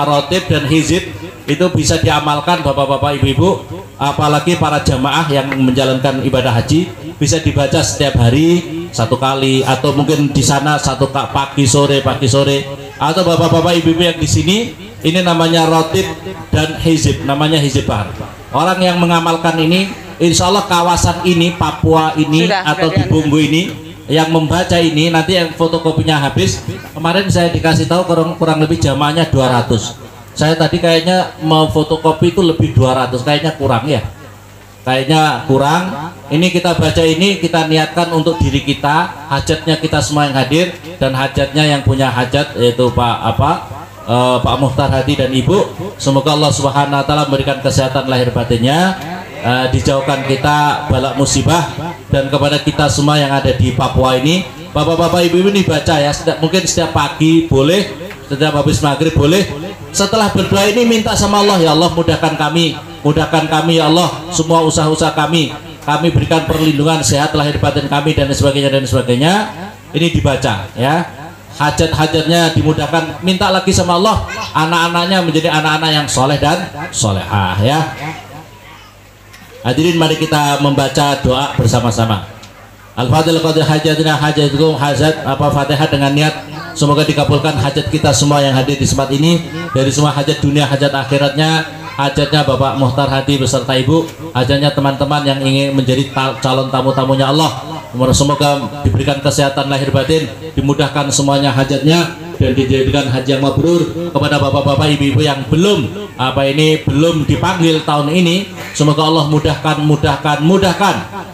rotib dan hizib. Itu bisa diamalkan bapak-bapak, ibu-ibu, apalagi para jamaah yang menjalankan ibadah haji, bisa dibaca setiap hari satu kali, atau mungkin di sana satu pagi sore, atau bapak-bapak, ibu-ibu yang di sini, ini namanya rotib dan hizib, namanya hizib bahar. Orang yang mengamalkan ini, insya Allah kawasan ini, Papua ini, atau di Bunggu ini, yang membaca ini, nanti yang fotokopinya habis. Kemarin saya dikasih tahu kurang lebih jamaahnya 200. Saya tadi kayaknya mau fotokopi itu lebih 200, kayaknya kurang ya, kayaknya kurang. Ini kita baca, ini kita niatkan untuk diri kita, hajatnya kita semua yang hadir, dan hajatnya yang punya hajat, yaitu Pak Muhtar Hadi dan Ibu. Semoga Allah Subhanahu wa taala memberikan kesehatan lahir batinnya, dijauhkan kita balak musibah, dan kepada kita semua yang ada di Papua ini, bapak-bapak, ibu-ibu, ini baca ya, mungkin setiap pagi boleh, setiap habis maghrib boleh. Setelah berdoa ini minta sama Allah, ya Allah mudahkan kami ya Allah semua usaha-usaha kami berikan perlindungan, sehat lahir batin kami, dan sebagainya. Ini dibaca ya, hajat-hajatnya dimudahkan, minta lagi sama Allah anak-anaknya menjadi anak-anak yang soleh dan solehah ya. Hadirin, mari kita membaca doa bersama-sama. Al-Fatihah qadri hajatina hajatukum, hajat Fatihah dengan niat semoga dikabulkan hajat kita semua yang hadir di tempat ini, dari semua hajat dunia, hajat akhiratnya, hajatnya Bapak Muhtar Hadi beserta Ibu, hajatnya teman-teman yang ingin menjadi calon tamu-tamunya Allah. Semoga diberikan kesehatan lahir batin, dimudahkan semuanya hajatnya, dan dijadikan haji yang mabrur. Kepada bapak-bapak, ibu-ibu yang belum dipanggil tahun ini, semoga Allah mudahkan,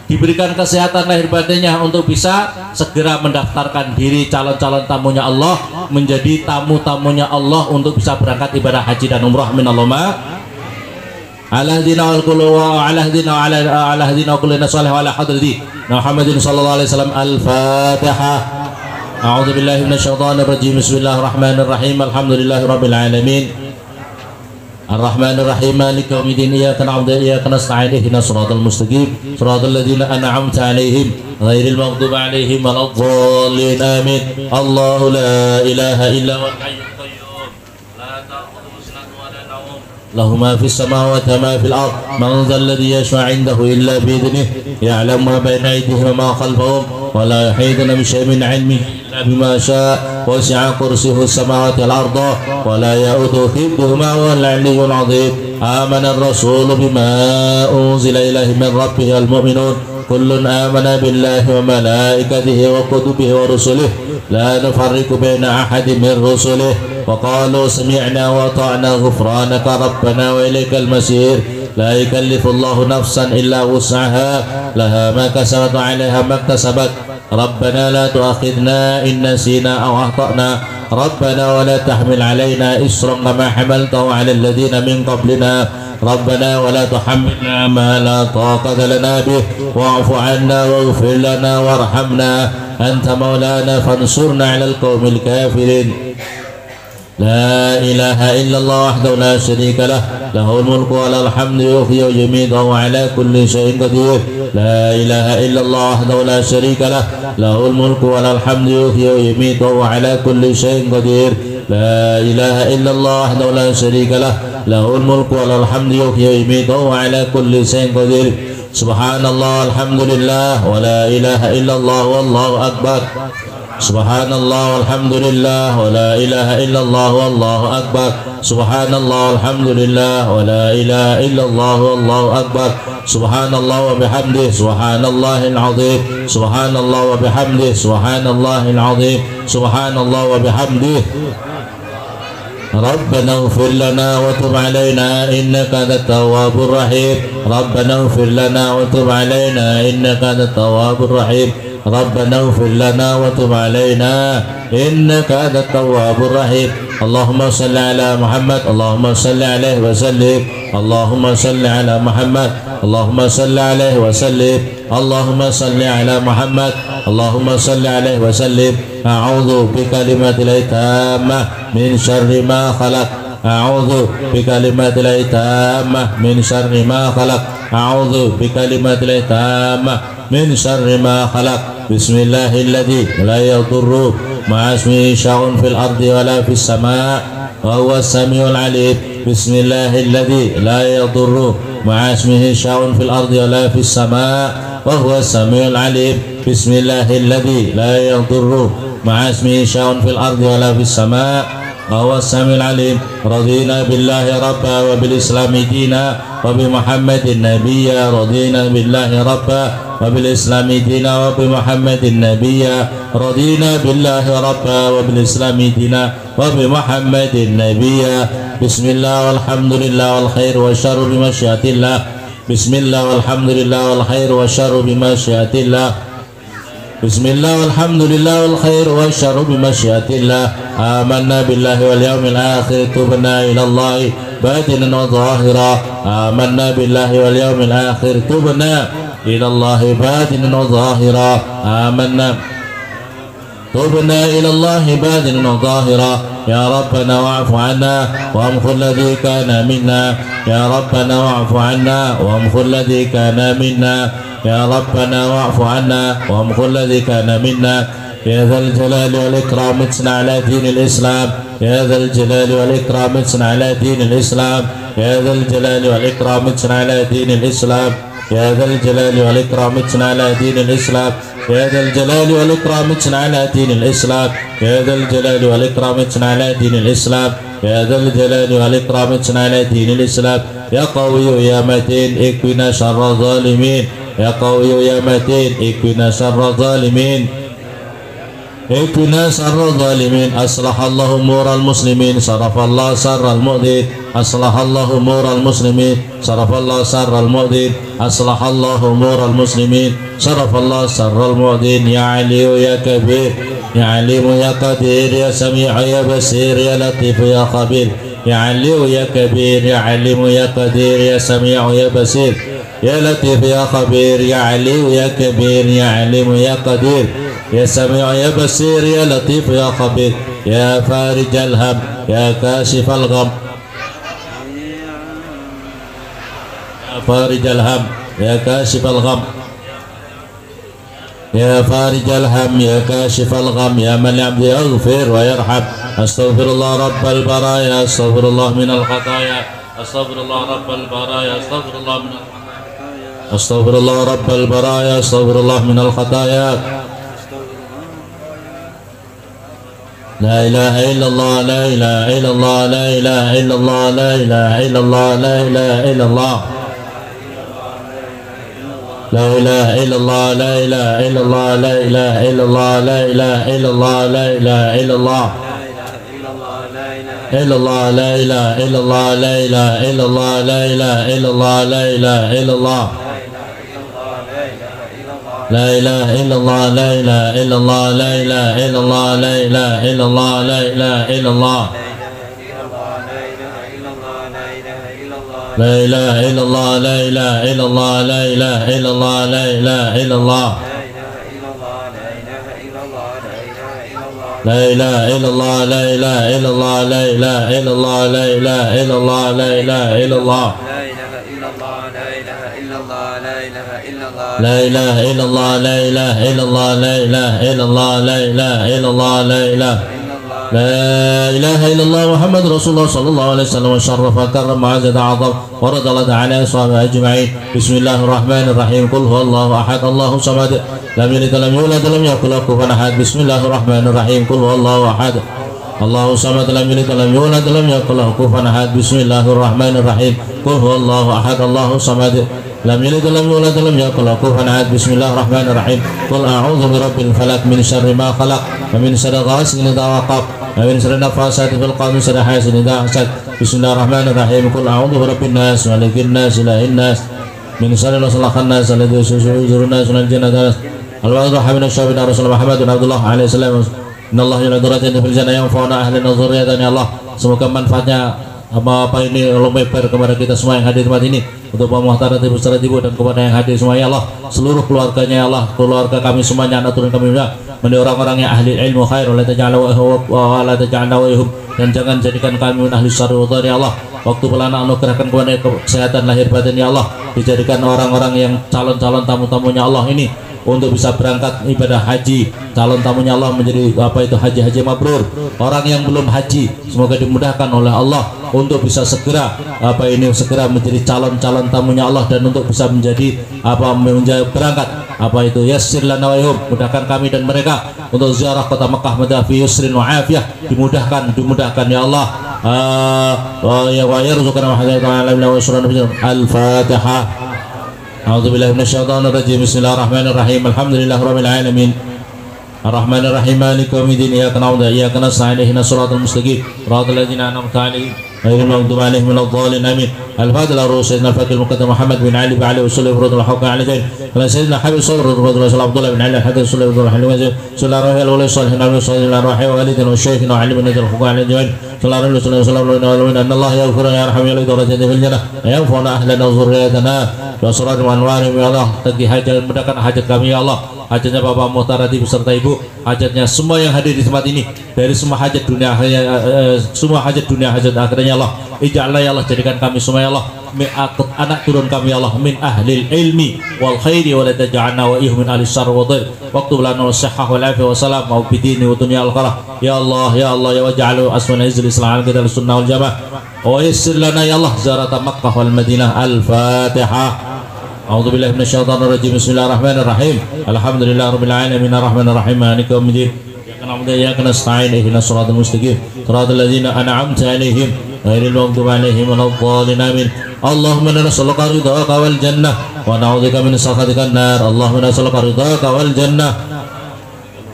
diberikan kesehatan lahir batinnya untuk bisa segera mendaftarkan diri calon-calon tamunya Allah, menjadi tamu-tamunya Allah untuk bisa berangkat ibadah haji dan umrah. Amin Allahumma ala hadina wal qulu wa ala hadina wa kullina salih wa ala hadrati Muhammadin sallallahu alaihi wasallam. Al-Fatihah. A'udzu billahi minasyaitonir rajim. Bismillahirrahmanirrahim. Alhamdulillahirabbil alamin. Ar-Rahmanir Rahim. Maliki yaumiddin. Iyyaka na'budu wa iyyaka nasta'in. Ihdinas siratal mustaqim. Siratal ladzina an'amta 'alaihim ghairil maghdubi 'alaihim waladdallin. Amin. Allahu la ilaha illa huwal hayyul qayyum. La ta'khudhuhu sinatun wa la nawm. Lahu ma fis samawati wa ma fil ard. Man dzal ladzi yashfa'u 'indahu illa bi idhnihi. Ya'lamu ma bayna aydihim wa ma khalfahum. Wa la yuhituna bi syai'in min 'ilmihi بما شاء وسع كرسيه السماوات والأرض ولا يؤوده حفظهما وهو العلي العظيم. آمن الرسول بما أنزل إليه من ربه المؤمنون كل آمن بالله وملائكته وكتبه ورسله لا نفرق بين أحد من رسله وقالوا سمعنا وأطعنا غفرانك ربنا وإليك المصير. لا يكلف الله نفسا إلا وسعها لها ما كسبت وعليها ما اكتسبت. ربنا لا تؤاخذنا إن نسينا أو أخطأنا ربنا ولا تحمل علينا إصرا كما حملته على الذين من قبلنا ربنا ولا تحملنا ما لا طاقة لنا به واعف عنا واغفر لنا وارحمنا أنت مولانا فانصرنا على القوم الكافرين. لا إله إلا الله وحده لا شريك له له الملك وله الحمد يحيي ويميت وهو على كل شيء قدير. لا إله إلا الله وحده لا شريك له له الملك وله الحمد يحيي ويميت وهو على كل شيء قدير. لا إله إلا الله وحده لا شريك له له الملك وله الحمد يحيي ويميت وهو على كل شيء قدير. سبحان الله الحمد لله ولا إله إلا الله والله أكبر. سبحان الله والحمد لله ولا إله إلا الله والله أكبر. سبحان الله والحمد لله ولا إله إلا الله والله أكبر. سبحان الله وبحمده سبحان الله العظيم. سبحان الله وبحمده سبحان الله العظيم. سبحان الله وبحمده. ربنا اغفر لنا وتب علينا إنك أنت التواب الرحيم. ربنا اغفر لنا وتب علينا إنك أنت التواب الرحيم. ربنا اغفر لنا وتب علينا إنك أنت التواب الرحيم. اللهم صل على محمد اللهم صل عليه وسلم. اللهم صل على محمد اللهم صل عليه وسلم. اللهم صل على محمد اللهم صل عليه وسلم. أعوذ بكلمات الله التامة من شر ما خلق. أعوذ بكلمات الله التامة من شر ما خلق. أعوذ بكلمات الله التامة من شر ما خلق. بسم الله الذي لا يضر مع اسمه شيء في الأرض ولا في السماء وهو السميع العليم. بسم الله الذي لا يضر مع اسمه شيء في الأرض ولا في السماء وهو السميع العليم. بسم الله الذي لا يضر مع اسمه شيء في الأرض ولا في السماء وهو السميع العليم. رضينا بالله ربا وبالإسلام دينا وبمحمد نبيا. رضينا بالله ربا وبالإسلام دينا وبمحمد نبيا. رضينا بالله ربا وبالإسلام دينا وبمحمد نبيا. بسم الله والحمد لله والخير والشر بمشيئة الله. بسم الله والحمد لله والخير والشر بمشيئة الله. بسم الله والحمد لله والخير والشر بمشيئة الله. آمنا بالله واليوم الآخر تبنا إلى الله باطنا وظاهرا. آمنا بالله واليوم الآخر تبنا إلى الله باطنا وظاهرا. آمنا تبنا إلى الله باطنا وظاهرا. يا ربنا واعف عنا وامحو الذي كان منا. يا ربنا واعف عنا وامحو الذي كان منا. يا ربنا واعف عنا وامحو الذي كان منا. يا ذا الجلال والإكرام اتنا على دين الإسلام. يا ذا الجلال والإكرام اتنا على دين الإسلام. يا ذا الجلال والإكرام اتنا على دين الإسلام. يا ذا الجلال والإكرام اتنا على دين الإسلام. يا ذا الجلال والإكرام اتنا على دين الإسلام. يا ذا الجلال والإكرام اتنا على دين الإسلام. يا ذا الجلال والإكرام اتنا على دين الإسلام. يا قوي يا متين اكفنا شر الظالمين. يا قوي يا متين اكفنا شر الظالمين. اكفنا شر الظالمين. أصلح الله أمور المسلمين صرف الله شر المؤذين. أصلح الله أمور المسلمين صرف الله شر المؤذين. أصلح الله أمور المسلمين صرف الله شر المؤذين. يا علي يا كبير يا عليم يا قدير يا سميع يا بصير يا لطيف يا خبير. يا علي يا كبير يا عليم يا قدير يا سميع يا بصير يا لطيف يا خبير. يا علي يا كبير يا عليم يا قدير يا سميع يا بصير يا لطيف يا خبير. يا فارج الهم يا كاشف الغم. يا فارج الهم يا كاشف الغم. يا فارج الهم يا كاشف الغم. يا من العبد يغفر ويرحم. أستغفر الله رب البرايا. أستغفر الله من الخطايا. أستغفر الله رب البرايا. أستغفر الله من الخطايا. أستغفر الله رب البرايا. أستغفر الله من الخطايا. لا إله إلا الله لا إله إلا الله لا إله إلا الله لا إله إلا الله لا إله إلا الله لا إله إلا الله لا إله إلا الله لا إله إلا الله لا إله إلا الله لا إله إلا الله إلا الله لا إله إلا الله لا إله إلا الله لا إله إلا الله لا إله إلا الله لا إله إلا الله لا إله إلا الله لا إله إلا الله لا إله إلا الله لا إله إلا الله لا إله إلا الله لا إله إلا لا إله إلا الله لا إله إلا الله لا إله إلا الله لا إله إلا الله لا إله إلا الله لا إله إلا الله لا إله إلا الله لا إله إلا الله لا إله إلا الله لا إله إلا الله لا إله إلا الله لا إله إلا الله لا إله إلا الله لا إله لا إله إلا الله محمد رسول الله صلى الله عليه وسلم وشرف وكرم وعزز عظم ورد الله تعالى أصحابه أجمعين بسم الله الرحمن الرحيم قل هو الله أحد الله صمد لم يلد ولم يولد ولم يكن له كفوا أحد بسم الله الرحمن الرحيم قل هو الله أحد الله صمد لم يلد ولم يولد ولم يكن له كفوا أحد بسم الله الرحمن الرحيم قل هو الله أحد الله صمد لم يلد ولم يولد ولم يكن له كفوا أحد بسم الله الرحمن الرحيم قل أعوذ برب الفلق من شر ما خلق ومن شر غاسق إذا وقب ومن شر النفاثات في العقد ومن شر حاسد إذا حسد بسم الله الرحمن الرحيم قل أعوذ برب الناس ملك الناس إله الناس من شر الوسواس الخناس الذي يوسوس في صدور الناس من الجنة الواضح من الشيطان رسول محمد بن عبد الله عليه السلام إن الله يعلم درajatnya fil jannah yang fauna ahli nazariyatan ya Allah semoga manfaatnya apa ini lebar kepada kita semua yang hadir di tempat ini untuk Pak Muhtarat Ibu Ustaz Ibu dan kepada yang hadir semua ya Allah seluruh keluarganya ya Allah keluarga kami semuanya anak turun kami juga menjadi orang-orang yang ahli ilmu khair la taj'ala wa la taj'alna wa dan jangan jadikan kami min ahli syarri wa ya Allah waktu pelana anugerahkan kepada kesehatan lahir batin ya Allah dijadikan orang-orang yang calon-calon tamu-tamunya Allah ini untuk bisa berangkat ibadah haji calon tamunya Allah menjadi apa itu haji mabrur orang yang belum haji semoga dimudahkan oleh Allah untuk bisa segera apa ini segera menjadi calon-calon tamunya Allah dan untuk bisa menjadi apa menjadi berangkat apa itu yassir lana wa yahum mudahkan kami dan mereka untuk ziarah kota Mekah Madinah fi yusrin wa afiyah dimudahkan ya Allah ya wa yarzuqna wa hadana wa yusrana al-Fatihah. A'udzu billahi minasyaitonir rajim. Bismillahirrahmanirrahim. Alhamdulillahirabbil alamin. Arrahmanirrahim. Maliki yaumiddin. Iyyaka na'budu wa iyyaka nasta'in. Ihdinas siratal mustaqim. Siratal ladzina an'amta 'alaihim ghairil maghdubi 'alaihim waladdallin. Amin. Al-Fatiha Sayyidina Al-Faqih Al-Muqaddam Muhammad bin Ali bin Ali wa sallallahu alaihi wa sallam ala Sayyidina Habib sallallahu alaihi wa sallam Abdullah bin Ali al-Hadith sallallahu alaihi wa sallam sallallahu alaihi wa sallam wa shaykhin wa alim min al-fuqaha al-jawad sallallahu alaihi wa sallam anna Allah yaghfiru ya yarhamu ya darajat fil jannah ya yanfa'una ahlana wa dhurriyyatana wa surat wa anwarim ya Allah taqi hajat mudahkan hajat kami ya Allah hajatnya Bapak Muhtarat beserta Ibu hajatnya semua yang hadir di tempat ini dari semua hajat dunia semua hajat dunia hajat akhirnya Allah ij'alna ya Allah jadikan kami semua ya Allah anak turun kami ya Allah min ahlil ilmi wal khairi wa la taj'alna wa ihmin ahli syarr wa dhir waktu lana wasihhah wal afiyah wa salam wa bidini wa dunya al qarah ya Allah ya waj'alu asmana izil islam kita sunnah wal jamaah wa yassir lana ya Allah ziarah Makkah wal Madinah al-Fatihah. A'udzu billahi minasyaitonir rajim. Bismillahirrahmanirrahim. Alhamdulillahirabbil alamin arrahmanir rahim maliki yaumiddin. Iyyaka na'budu wa iyyaka nasta'in ihdinas siratal mustaqim siratal ladzina an'amta 'alaihim ghairil maghdubi 'alaihim waladdallin. Amin. Allahumma inna nas'aluka ridhaka wal jannah wa na'udzubika min sakhatika an-nar. Allahumma inna nas'aluka ridhaka wal jannah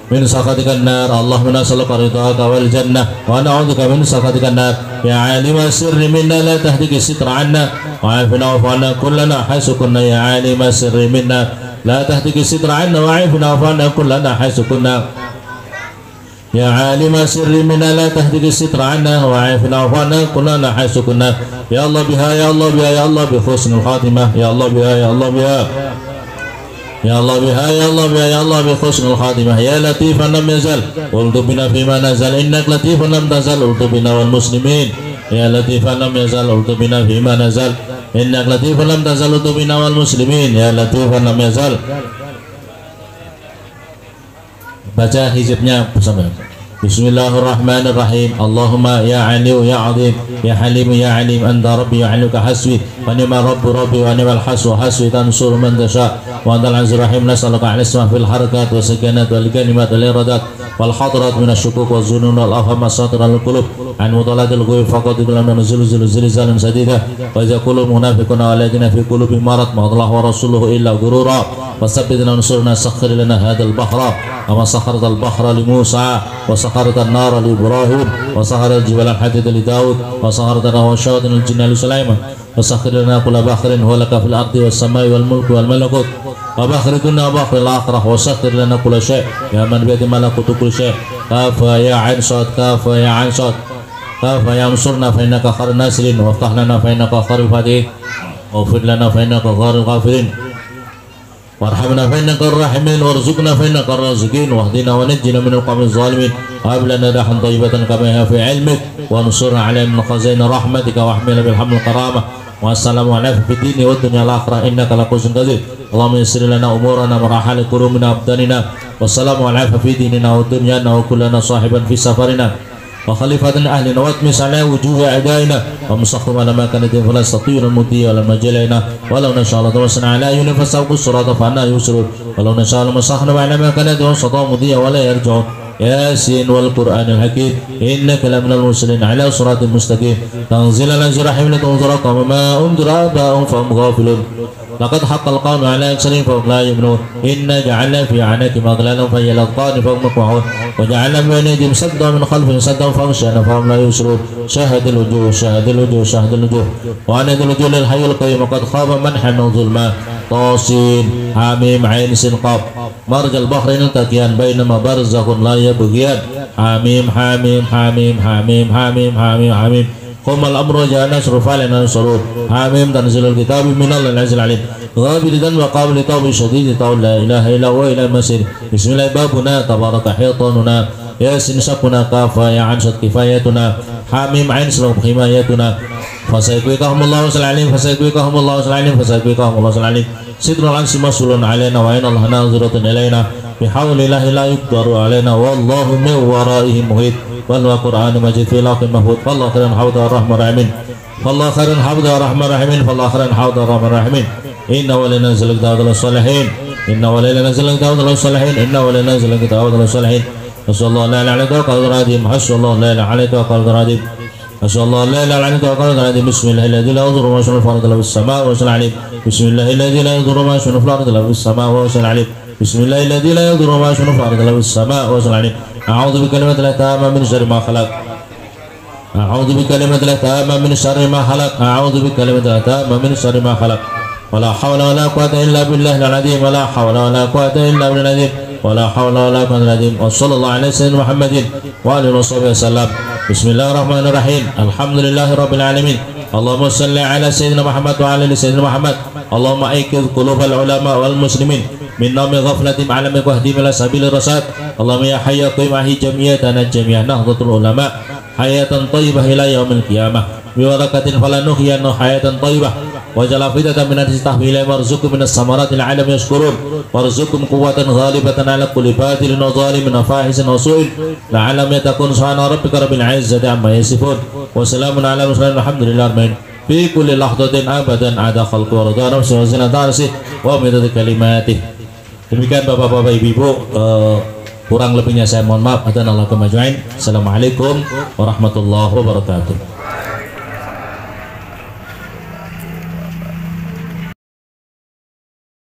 min sakhatika an-nar. Allahumma nas'aluka ridhaka wal jannah wa na'udzubika min sakhatika an-nar. Ya 'alima sirri minna la tahdiki sitra 'anna wa 'afina wa'fu 'anna kullana haythu kunna ya 'alima sirri minna la tahdiki sitra 'anna wa 'afina wa'fu 'anna kullana haythu kunna ya 'alima sirri minna la tahdiki sitra 'anna wa 'afina wa'fu 'anna kullana haythu kunna ya Allah biha ya Allah biha ya Allah bi husnul khatimah ya Allah biha ya Allah biha ya Allah biha ya Allah biha ya Allah bi husnul khatimah ya latifan lam yazal ultubina fima nazal innak latifan lam tazal ultubina wal muslimin ya latifan lam yazal ultubina fima nazal innak latifan lam tazal ultubina wal muslimin ya latifan lam yazal. Baca hizibnya bersama. Bismillahirrahmanirrahim. Allahumma ya aliyu ya azim ya halim ya alim anta rabbi ya aluka hasbi wa ni'mal rabbu rabbi wa ni'mal hasbu hasbi tansur man tasha wa antal azizur rahim nas'aluka al-isma fil harakat wa sakanat wal kalimat wal iradat wal hadarat min asyukuk wa zunun wal afham as-satir al-qulub an mutalatil ghuyub faqad lam nuzul zilzalan sadida wa idza qulub munafiquna wa alladhina fi qulubihim marad ma Allah wa rasuluhu illa ghurura wasabbitna ansurna sakhkhir lana hadzal bahra wa sakharta al-bahra li Musa wa sakharta an-nara li Ibrahim wa sakharta al-jibala hadid li Daud wa sakharta shayatin al-jinni li Sulaiman wa sakhkhir lana kulla bahrin huwa laka fil ardi was samai wal mulku wal malakut wa bakhriduna bakhil akhirah wa sakhkhir lana kulla syai' ya man bi yadihi malakutu kulli syai' kafa ya 'ain sad kafa ya 'ain sad kafa yansurna fa innaka khairun nasirin waftah lana fa innaka khairul fatih waghfir lana fa innaka khairul ghafirin warhamna fa innaka arrahimin warzuqna fa innaka arraziqin wahdina wa najjina minal qawmiz zalimin hab lana rahan thayyibatan kama hiya fi ilmik wansurna 'ala min khazain rahmatika wahmilna bil hamdil karamah wassalamu alaikum fid dini wad dunya al akhirah innaka laqusun qadir Allahumma yassir lana umurana marahal qurumina abdanina wassalamu alaikum fid dinina wad dunyana wa kullana sahiban fi safarina wa khalifatan ahlina wa atmis ala wujuhi a'daina wa musakhkhim ala ma kana fala yastati'u al-mudi wa la majalina wa law nasha Allah tawassalna ala ayunin fasawqu sirata fa anna yusrun wa law nasha Allah masakhna ala ma kana wa mudi wa la yarji'un yasin wal qur'anil hakim innaka laminal mursalin ala siratal mustaqim tanzilan azrahim la tunzira kama ma undira ba'um fa ghafilun laqad haqqal qawlu ala aktharihim fa la yu'minun inna ja'alna fi 'anaki maghlalan fa yalqani fa maq'un wa ja'alna bayna yadim sadda min khalfihim sadda fa shana fa la yusrun shahadul wujuh wa anadul wujuh lil hayyul qayyum qad khaba man hanu zulma tasin hamim ain sin qaf marjal bahrain taqiyan bainama barzakhun la yabghiyan hamim hamim hamim hamim hamim hamim hamim Qumal amru jana surfalana surur hamim tanzilul kitab minal azil alim ghabidan wa qabil tawbi shadid taw la ilaha illa wa ila masir bismillah babuna tabaraka hitanuna yasin sakuna kafa ya ansat kifayatuna hamim ain sulub himayatuna fasayqihumullahu salalim fasayqihumullahu salalim fasayqihumullahu salalim sidrul ansi masulun alaina wa inna allaha naziratun ilaina bihaulillahi la yuqdaru alaina wallahu min waraihim muhit wal qur'an majid fi laqim mahfuz wallahu khairan hawda arrahman rahimin wallahu khairan hawda arrahman rahimin wallahu khairan hawda arrahman rahimin inna walana zalak dawdal salihin inna walana zalak dawdal salihin inna walana zalak dawdal salihin sallallahu la ilaha illa anta qadim hasallallahu la ilaha illa anta qadim hasallallahu la ilaha illa anta qadim bismillahilladzi la yadurru ma sha'un farada lahu as-samaa wa alim bismillahilladzi la yadurru ma sha'un farada lahu as-samaa wa alim bismillahilladzi la yadurru ma sha'un farada lahu as-samaa wa alim a'udzu bikalimatillahi tamma min syarri ma khalaq a'udzu bikalimatillahi tamma min syarri ma khalaq a'udzu bikalimatillahi tamma min syarri ma khalaq wala hawla wala quwwata illa billahil azim wala hawla wala quwwata illa billahil azim wala hawla wala quwwata illa billah wa sallallahu ala sayyidina Muhammadin wa alihi wasallam bismillahirrahmanirrahim alhamdulillahi rabbil alamin Allahumma salli ala sayyidina Muhammad wa ala ali sayyidina Muhammad Allahumma aikidh qulubal ulama wal muslimin min nami ghaflatin alami wahdim ila sabil rasad Allahumma ya hayya qayyim ahi jamiyatana jami'an nahdlatul ulama hayatan thayyibah ila yaumil qiyamah bi barakatin fala nuhyana hayatan thayyibah waj'al afidatan min at-tahwil warzuqhum min as-samaratil 'alam yashkurun warzuqhum quwwatan ghalibatan 'ala kulli batilin wa zalimin wa fahisin wa su'in la'alam yatakun subhana rabbika rabbil 'izzati amma yasifun wa salamun 'ala mursalin alhamdulillahi rabbil fi kulli lahdatin abadan ada khalqu wa radana wa zinata arsih wa midad kalimatih. Demikian bapak-bapak ibu-ibu, kurang lebihnya saya mohon maaf. Assalamualaikum warahmatullahi wabarakatuh.